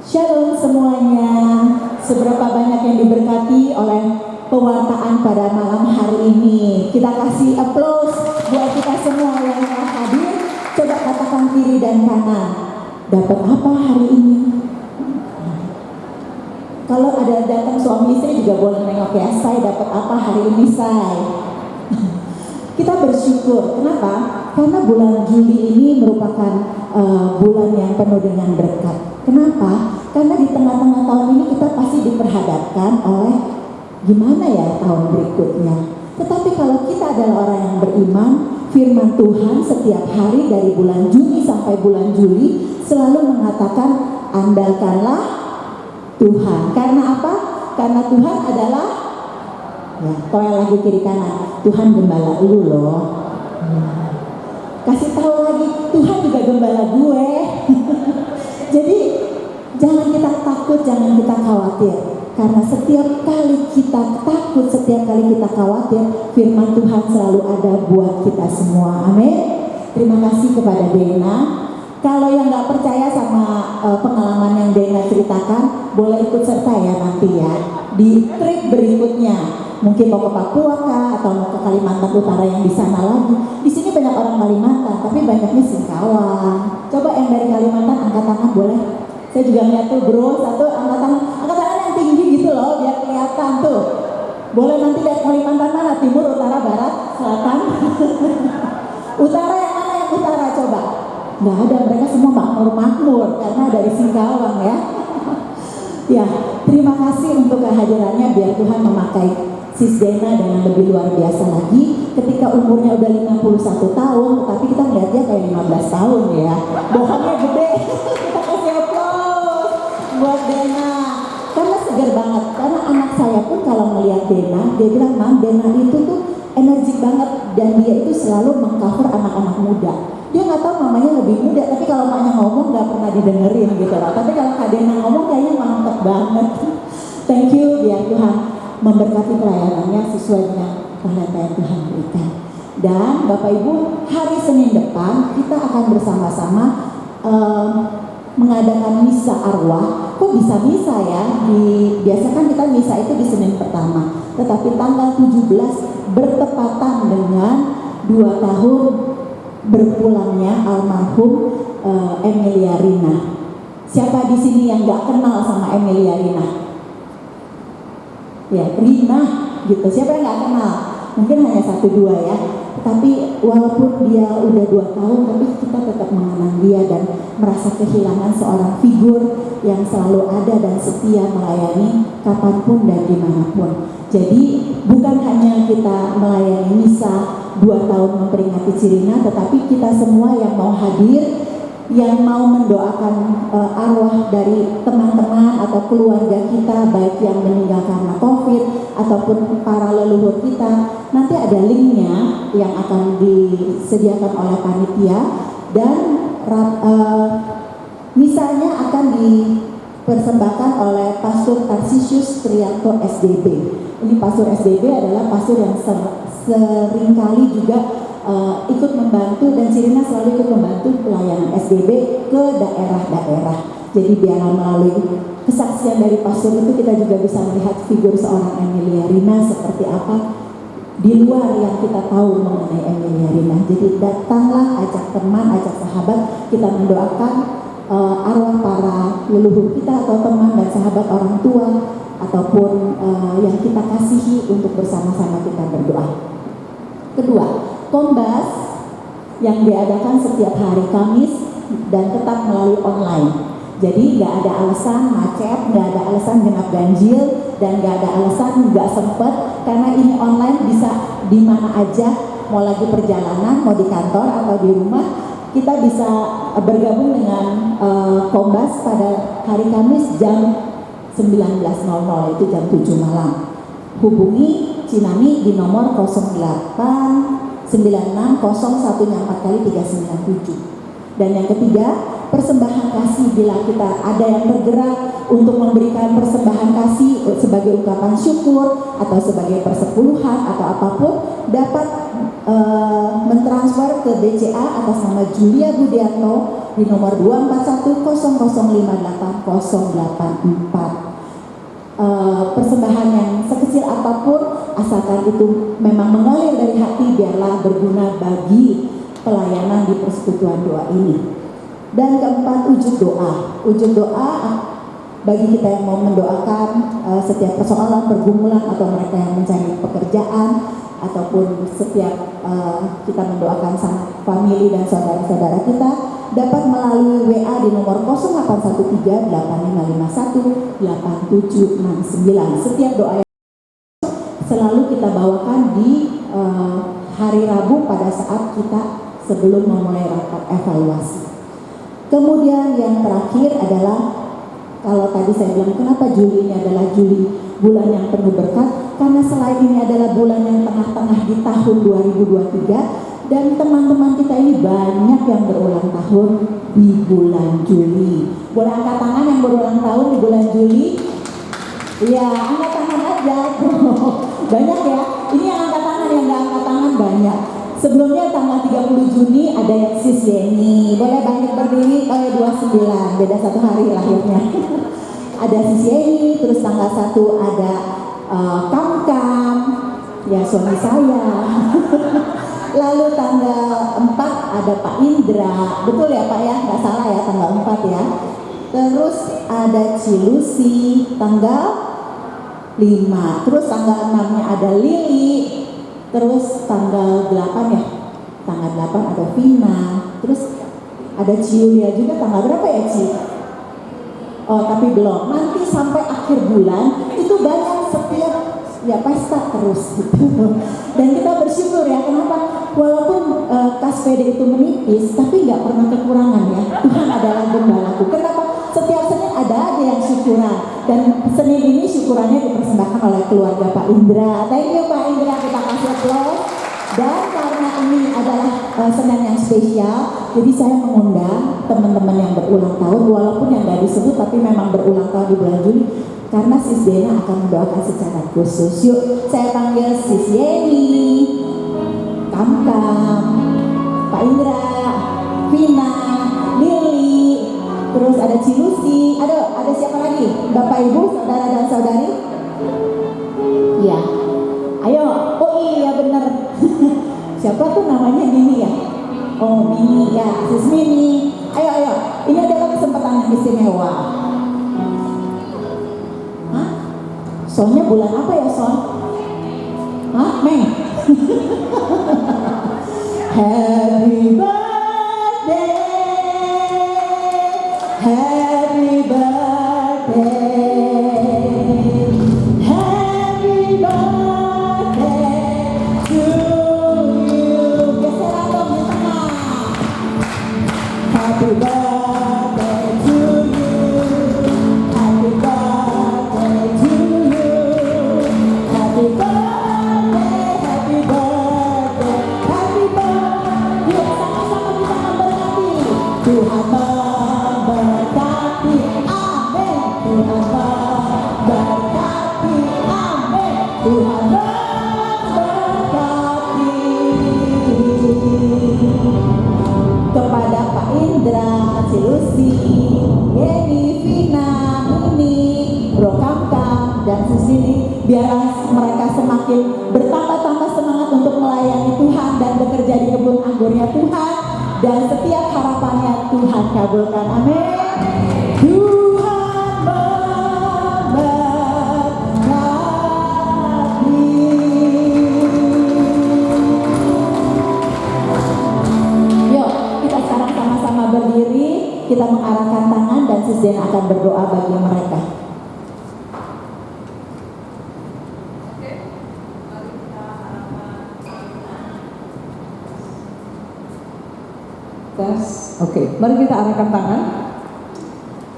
Speaker 1: Shalom semuanya. Seberapa banyak yang diberkati oleh pewartaan pada malam hari ini. Kita kasih aplaus buat kita semua yang telah hadir. Coba katakan kiri dan kanan. Dapat apa hari ini? Kalau ada datang suami istri juga boleh nengok ya. Saya dapat apa hari ini, saya? Kita bersyukur. Kenapa? Karena bulan Juli ini merupakan bulan yang penuh dengan berkat. Kenapa? Karena di tengah-tengah tahun ini kita pasti diperhadapkan oleh gimana ya tahun berikutnya. Tetapi kalau kita adalah orang yang beriman, firman Tuhan setiap hari dari bulan Juni sampai bulan Juli selalu mengatakan andalkanlah Tuhan. Karena apa? Karena Tuhan adalah, ya, toel lagi kiri kanan, Tuhan gembala lu loh. Kasih tahu lagi, Tuhan juga gembala gue. Jadi jangan kita takut, jangan kita khawatir. Karena setiap kali kita takut, setiap kali kita khawatir, firman Tuhan selalu ada buat kita semua. Amin. Terima kasih kepada Dena. Kalau yang nggak percaya sama pengalaman yang Dena ceritakan, boleh ikut serta ya nanti ya di trip berikutnya. Mungkin mau ke Papua kah, atau mau ke Kalimantan Utara yang di sana lagi. Di sini banyak orang Kalimantan, tapi banyaknya Singkawang. Coba yang dari Kalimantan angkat tangan boleh. Saya juga ngeliat tuh bro, satu angkat tangan yang tinggi gitu loh, biar kelihatan tuh. Boleh nanti dari Kalimantan mana? Timur, utara, barat, selatan. Utara yang mana yang utara coba? Nggak ada, mereka semua makmur karena dari Singkawang ya. Ya, terima kasih untuk kehadirannya. Biar Tuhan memakai Sis Dena dengan lebih luar biasa lagi. Ketika umurnya udah 51 tahun, tetapi kita ngeliat dia kayak 15 tahun ya. Bohongnya gede. Kita kasih aplaus buat Dena. Karena segar banget. Karena anak saya pun kalau melihat Dena, dia bilang, Mam, Dena itu tuh energik banget. Dan dia itu selalu mengcover anak-anak muda. Dia nggak tahu mamanya lebih muda, tapi kalau mamanya ngomong nggak pernah didengerin gitu loh. Tapi kalau Kak Dena ngomong kayaknya mantep banget. Thank you, biar Tuhan memberkati pelayanannya sesuai dengan talenta yang Tuhan berikan. Dan Bapak Ibu, hari Senin depan kita akan bersama-sama mengadakan misa arwah. Kok bisa misa ya? Biasakan kita misa itu di Senin pertama. Tetapi tanggal 17 bertepatan dengan 2 tahun berpulangnya almarhum Emilia Rina. Siapa di sini yang nggak kenal sama Emilia Rina? Ya, Rina gitu. Siapa yang nggak kenal? Mungkin hanya 1-2 ya. Tapi walaupun dia udah 2 tahun, tapi kita tetap mengenang dia dan merasa kehilangan seorang figur yang selalu ada dan setia melayani kapanpun dan dimanapun. Jadi bukan hanya kita melayani misa 2 tahun memperingati Cirina, tetapi kita semua yang mau hadir, yang mau mendoakan arwah dari teman-teman atau keluarga kita, baik yang meninggal karena COVID ataupun para leluhur kita, nanti ada linknya yang akan disediakan oleh panitia dan misanya akan dipersembahkan oleh Pastor Tarsisius Trianto SDB. Ini Pastor SDB adalah pastor yang seringkali juga ikut membantu, dan Cirina selalu ikut membantu pelayanan SDB ke daerah-daerah. Jadi biar melalui kesaksian dari pastor itu kita juga bisa melihat figur seorang Emilia Rina seperti apa di luar yang kita tahu mengenai Emilia Rina. Jadi datanglah, ajak teman, ajak sahabat, kita mendoakan arwah para leluhur kita atau teman dan sahabat orang tua ataupun yang kita kasihi untuk bersama-sama kita berdoa. Kedua, Kombas yang diadakan setiap hari Kamis dan tetap melalui online. Jadi nggak ada alasan macet, nggak ada alasan genap ganjil, dan nggak ada alasan nggak sempet, karena ini online bisa di mana aja, mau lagi perjalanan, mau di kantor atau di rumah, kita bisa bergabung dengan Kombas pada hari Kamis jam 19.00, itu jam 7 malam. Hubungi Cinami di nomor 08 96 01 4 kali 397. Dan yang ketiga, persembahan kasih. Bila kita ada yang bergerak untuk memberikan persembahan kasih sebagai ungkapan syukur atau sebagai persepuluhan atau apapun, dapat mentransfer ke BCA atas nama Julia Budiarto di nomor 24100588084. Persembahan yang sekecil apapun, asalkan itu memang mengalir dari hati, biarlah berguna bagi pelayanan di persekutuan doa ini. Dan keempat, wujud doa. Wujud doa bagi kita yang mau mendoakan setiap persoalan, pergumulan, atau mereka yang mencari pekerjaan, ataupun setiap kita mendoakan sanak famili dan saudara-saudara kita, dapat melalui WA di nomor 0813-8551-8769. Setiap doa yang selalu kita bawakan di hari Rabu pada saat kita sebelum memulai rapat evaluasi. Kemudian yang terakhir adalah, kalau tadi saya bilang kenapa Juli ini adalah bulan yang penuh berkat, karena selain ini adalah bulan yang tengah-tengah di tahun 2023, dan teman-teman kita ini banyak yang berulang tahun di bulan Juli. Boleh angkat tangan yang berulang tahun di bulan Juli? Ya, angkat tangan aja. Banyak ya. Ini yang angkat tangan, yang gak angkat tangan banyak. Sebelumnya tanggal 30 Juni ada yang Sis Yeni. Boleh banyak berdiri, 29, beda 1 hari lahirnya. Ada Sis Yeni, terus tanggal 1 ada Kam-Kam, ya suami saya. Lalu tanggal 4 ada Pak Indra, betul ya Pak ya, nggak salah ya, tanggal 4 ya. Terus ada Cilusi tanggal 5, terus tanggal 6-nya ada Lili, terus tanggal 8 ya, tanggal 8 ada Vina, terus ada Ciulia juga, tanggal berapa ya Ci? Oh tapi belum, nanti sampai akhir bulan itu banyak setiap ya pesta terus gitu. Dan kita bersyukur ya, kenapa? Walaupun kas PD itu menipis, tapi nggak pernah kekurangan ya. Tuhan adalah gembalaku. Kenapa? Setiap Senin ada aja yang syukuran, dan Senin ini syukurannya dipersembahkan oleh keluarga Pak Indra. Thank you Pak Indra, kita kasih aplaus. Dan karena ini adalah Senin yang spesial, jadi saya mengundang teman-teman yang berulang tahun, walaupun yang nggak disebut tapi memang berulang tahun di bulan Juli, karena Sis Dena akan mendoakan secara khusus. Yuk, saya panggil Sis Yeni, Kam-Kam, Pak Indra, Vina, Lili, terus ada Cilusi, ada siapa lagi? Bapak Ibu, saudara dan saudari? Iya. Ayo, oh iya benar. Siapa tuh namanya Mini ya? Oh Mini ya, Sis Mini. Ayo, ini adalah kesempatan yang istimewa. Hah? Soalnya bulan apa ya Son? Hah? Mei? Happy birthday, happy birthday, happy birthday to you. Geser atau di tengah. Happy birthday to you, happy birthday to you, happy birthday, happy birthday, happy birthday. Yuk sama-sama kita memberkati. Tuhan memberkati, amin. Tuhan memberkati, amin. Tuhan memberkati. Kepada Pak Indra, Cilusi, Yeni, Vina, Mini, Bro Kam-Kam, dan Susili, biarlah mereka semakin bertambah-tambah semangat untuk melayani Tuhan dan bekerja di kebun anggurnya Tuhan, dan setiap harapannya Tuhan kabulkan, amin. Tuhan memberkati. Yuk, kita sekarang sama-sama berdiri, kita mengarahkan tangan, dan Sis Dena akan berdoa bagi mereka.
Speaker 2: Oke, mari kita arahkan tangan.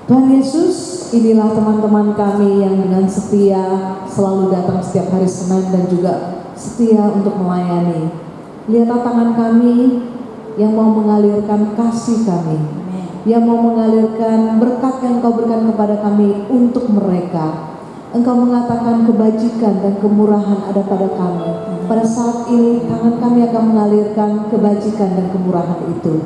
Speaker 2: Tuhan Yesus, inilah teman-teman kami yang dengan setia selalu datang setiap hari Senin dan juga setia untuk melayani. Lihatlah tangan kami yang mau mengalirkan kasih kami. yang mau mengalirkan berkat yang Engkau berikan kepada kami untuk mereka. Engkau mengatakan kebajikan dan kemurahan ada pada kami. Pada saat ini tangan kami akan mengalirkan kebajikan dan kemurahan itu.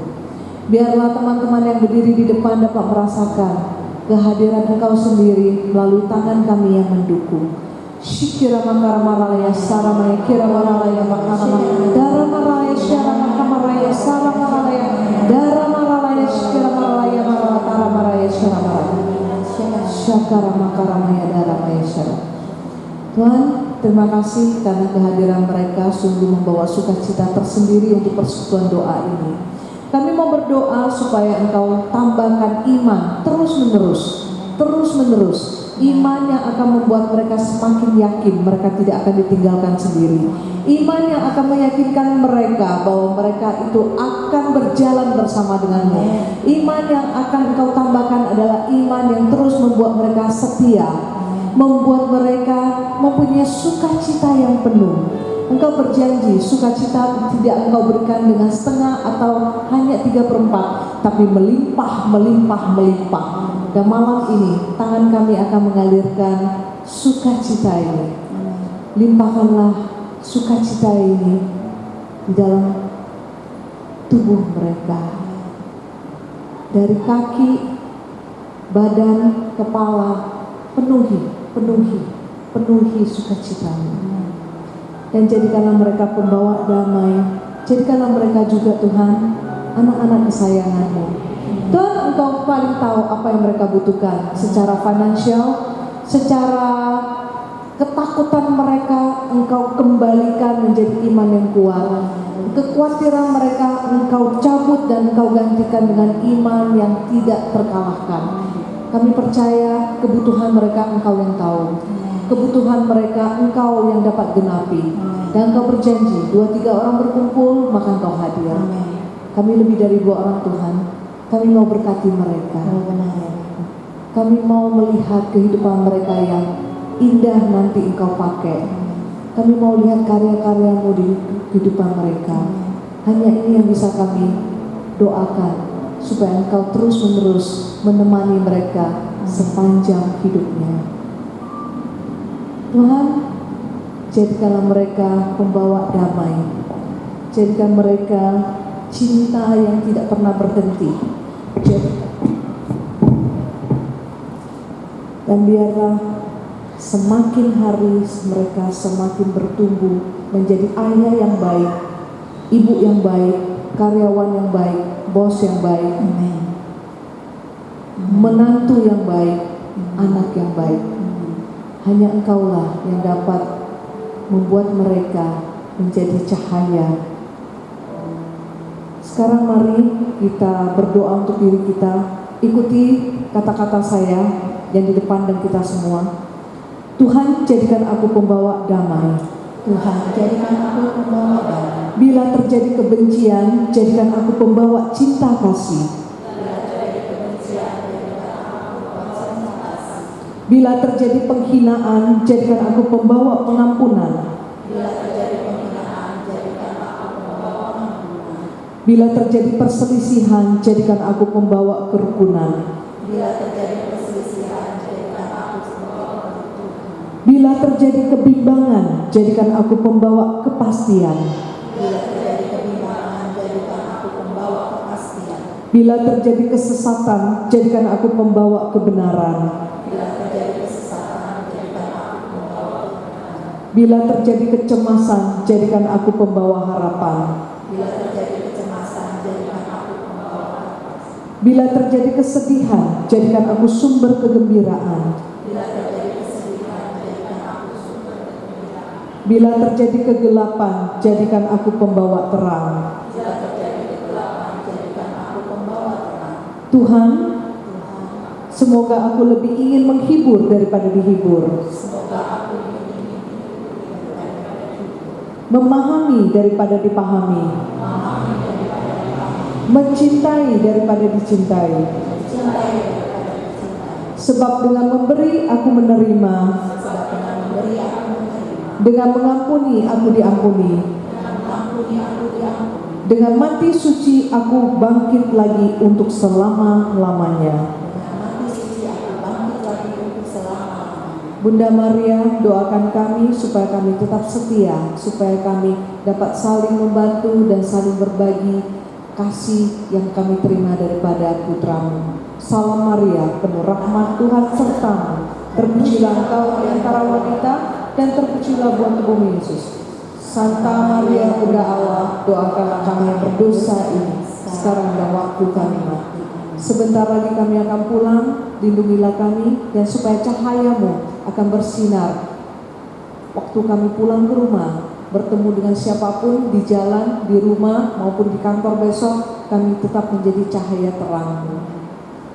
Speaker 2: Biarlah teman-teman yang berdiri di depan dapat merasakan kehadiran Engkau sendiri melalui tangan kami yang mendukung. Shikira makara maralaya saramaya kira maralaya makara dara maralaya syara makamaraya sara maralaya dara maralaya shikira maralaya maratara maraya syara maralaya syakara makara maya dara maya syara. Tuhan, terima kasih karena kehadiran mereka sungguh membawa sukacita tersendiri untuk persekutuan doa ini. Kami mau berdoa supaya Engkau tambahkan iman terus-menerus, iman yang akan membuat mereka semakin yakin mereka tidak akan ditinggalkan sendiri. Iman yang akan meyakinkan mereka bahwa mereka itu akan berjalan bersama denganmu. Iman yang akan Engkau tambahkan adalah iman yang terus membuat mereka setia, membuat mereka mempunyai sukacita yang penuh. Engkau berjanji sukacita tidak Engkau berikan dengan setengah atau hanya 3/4, tapi melimpah. Dan malam ini tangan kami akan mengalirkan sukacita ini. Limpahkanlah sukacita ini di dalam tubuh mereka, dari kaki, badan, kepala. Penuhi sukacita-Mu. Dan jadikanlah mereka pembawa damai. Jadikanlah mereka juga Tuhan anak-anak kesayangan-Mu. Tuhan, Engkau paling tahu apa yang mereka butuhkan secara finansial, secara ketakutan mereka Engkau kembalikan menjadi iman yang kuat. Kekhawatiran mereka Engkau cabut dan Engkau gantikan dengan iman yang tidak terkalahkan. Kami percaya kebutuhan mereka Engkau yang tahu. Kebutuhan mereka Engkau yang dapat genapi. Dan Engkau berjanji 2-3 orang berkumpul maka Engkau hadir. Kami lebih dari 2 orang Tuhan. Kami mau berkati mereka. Kami mau melihat kehidupan mereka yang indah nanti Engkau pakai. Kami mau lihat karya-karya-Mu di kehidupan mereka. Hanya ini yang bisa kami doakan, supaya Engkau terus-menerus menemani mereka sepanjang hidupnya. Tuhan, jadikanlah mereka pembawa damai. Jadikan mereka cinta yang tidak pernah berhenti. Dan biarlah semakin hari mereka semakin bertumbuh menjadi ayah yang baik, ibu yang baik, karyawan yang baik, bos yang baik, menantu yang baik, anak yang baik. Hanya Engkaulah yang dapat membuat mereka menjadi cahaya. Sekarang mari kita berdoa untuk diri kita. Ikuti kata-kata saya yang di depan dan kita semua. Tuhan, jadikan aku pembawa damai.
Speaker 1: Tuhan, jadikan aku pembawa damai.
Speaker 2: Bila terjadi kebencian, jadikan aku pembawa cinta kasih. Bila terjadi penghinaan, jadikan aku pembawa pengampunan. Bila terjadi perselisihan, jadikan aku pembawa kerukunan. Bila terjadi kebimbangan, jadikan aku pembawa kepastian. Bila terjadi kesesatan, jadikan aku pembawa kebenaran. Bila terjadi kecemasan, jadikan aku pembawa harapan. Bila terjadi kesedihan, jadikan aku sumber kegembiraan. Bila terjadi kegelapan, jadikan aku pembawa terang. Tuhan, semoga aku lebih ingin menghibur daripada dihibur, memahami daripada dipahami, mencintai daripada dicintai. Sebab dengan memberi aku menerima, dengan mengampuni aku diampuni, Dengan mati suci aku bangkit lagi untuk selama-lamanya. Bunda Maria, doakan kami supaya kami tetap setia, supaya kami dapat saling membantu dan saling berbagi kasih yang kami terima daripada Putramu. Salam Maria, penuh rahmat Tuhan sertamu. Terpujilah engkau di antara wanita, dan terpujilah buah tubuhmu Yesus. Santa Maria, Bunda Allah, doakanlah kami yang berdosa ini, sekarang dan waktu kami mati. Sebentar lagi kami akan pulang, lindungilah kami, dan supaya cahayamu akan bersinar waktu kami pulang ke rumah, bertemu dengan siapapun di jalan, di rumah maupun di kantor besok, kami tetap menjadi cahaya terang.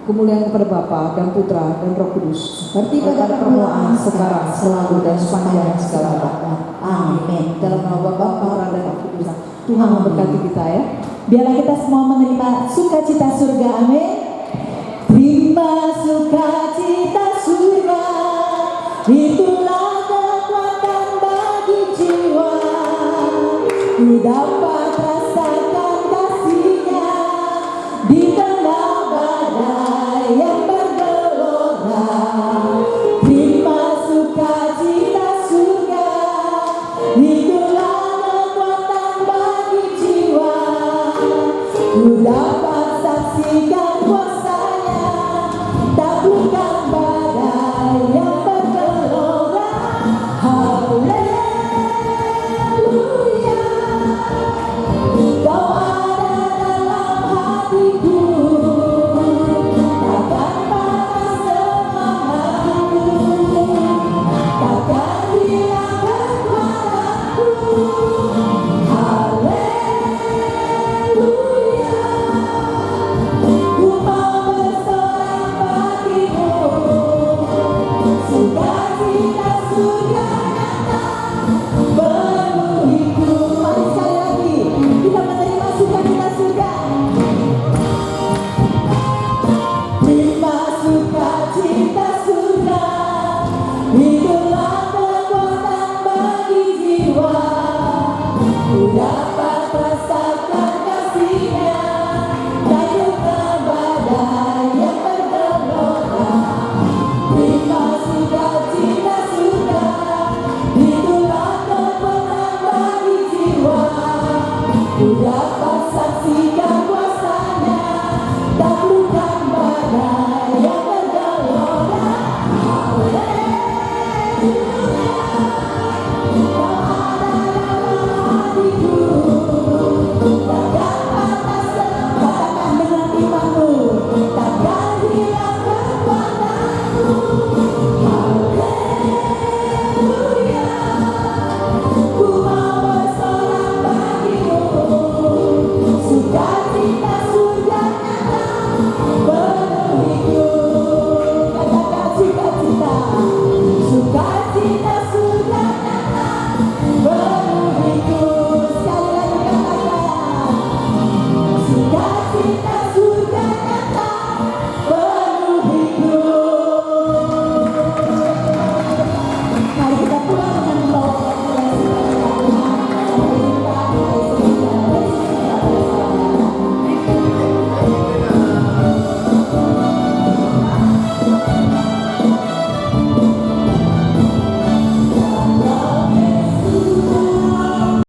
Speaker 2: Kemuliaan kepada Bapa dan Putra dan Roh Kudus, seperti pada permulaan, sekarang, selalu dan sepanjang segala waktu. Amin. Dalam nama Bapa, Putra dan Roh Kudus. Tuhan memberkati kita ya.
Speaker 1: Biarlah kita semua menerima sukacita surga. Amin. Terima sukacita surga, itulah kekuatan bagi jiwa. Tidak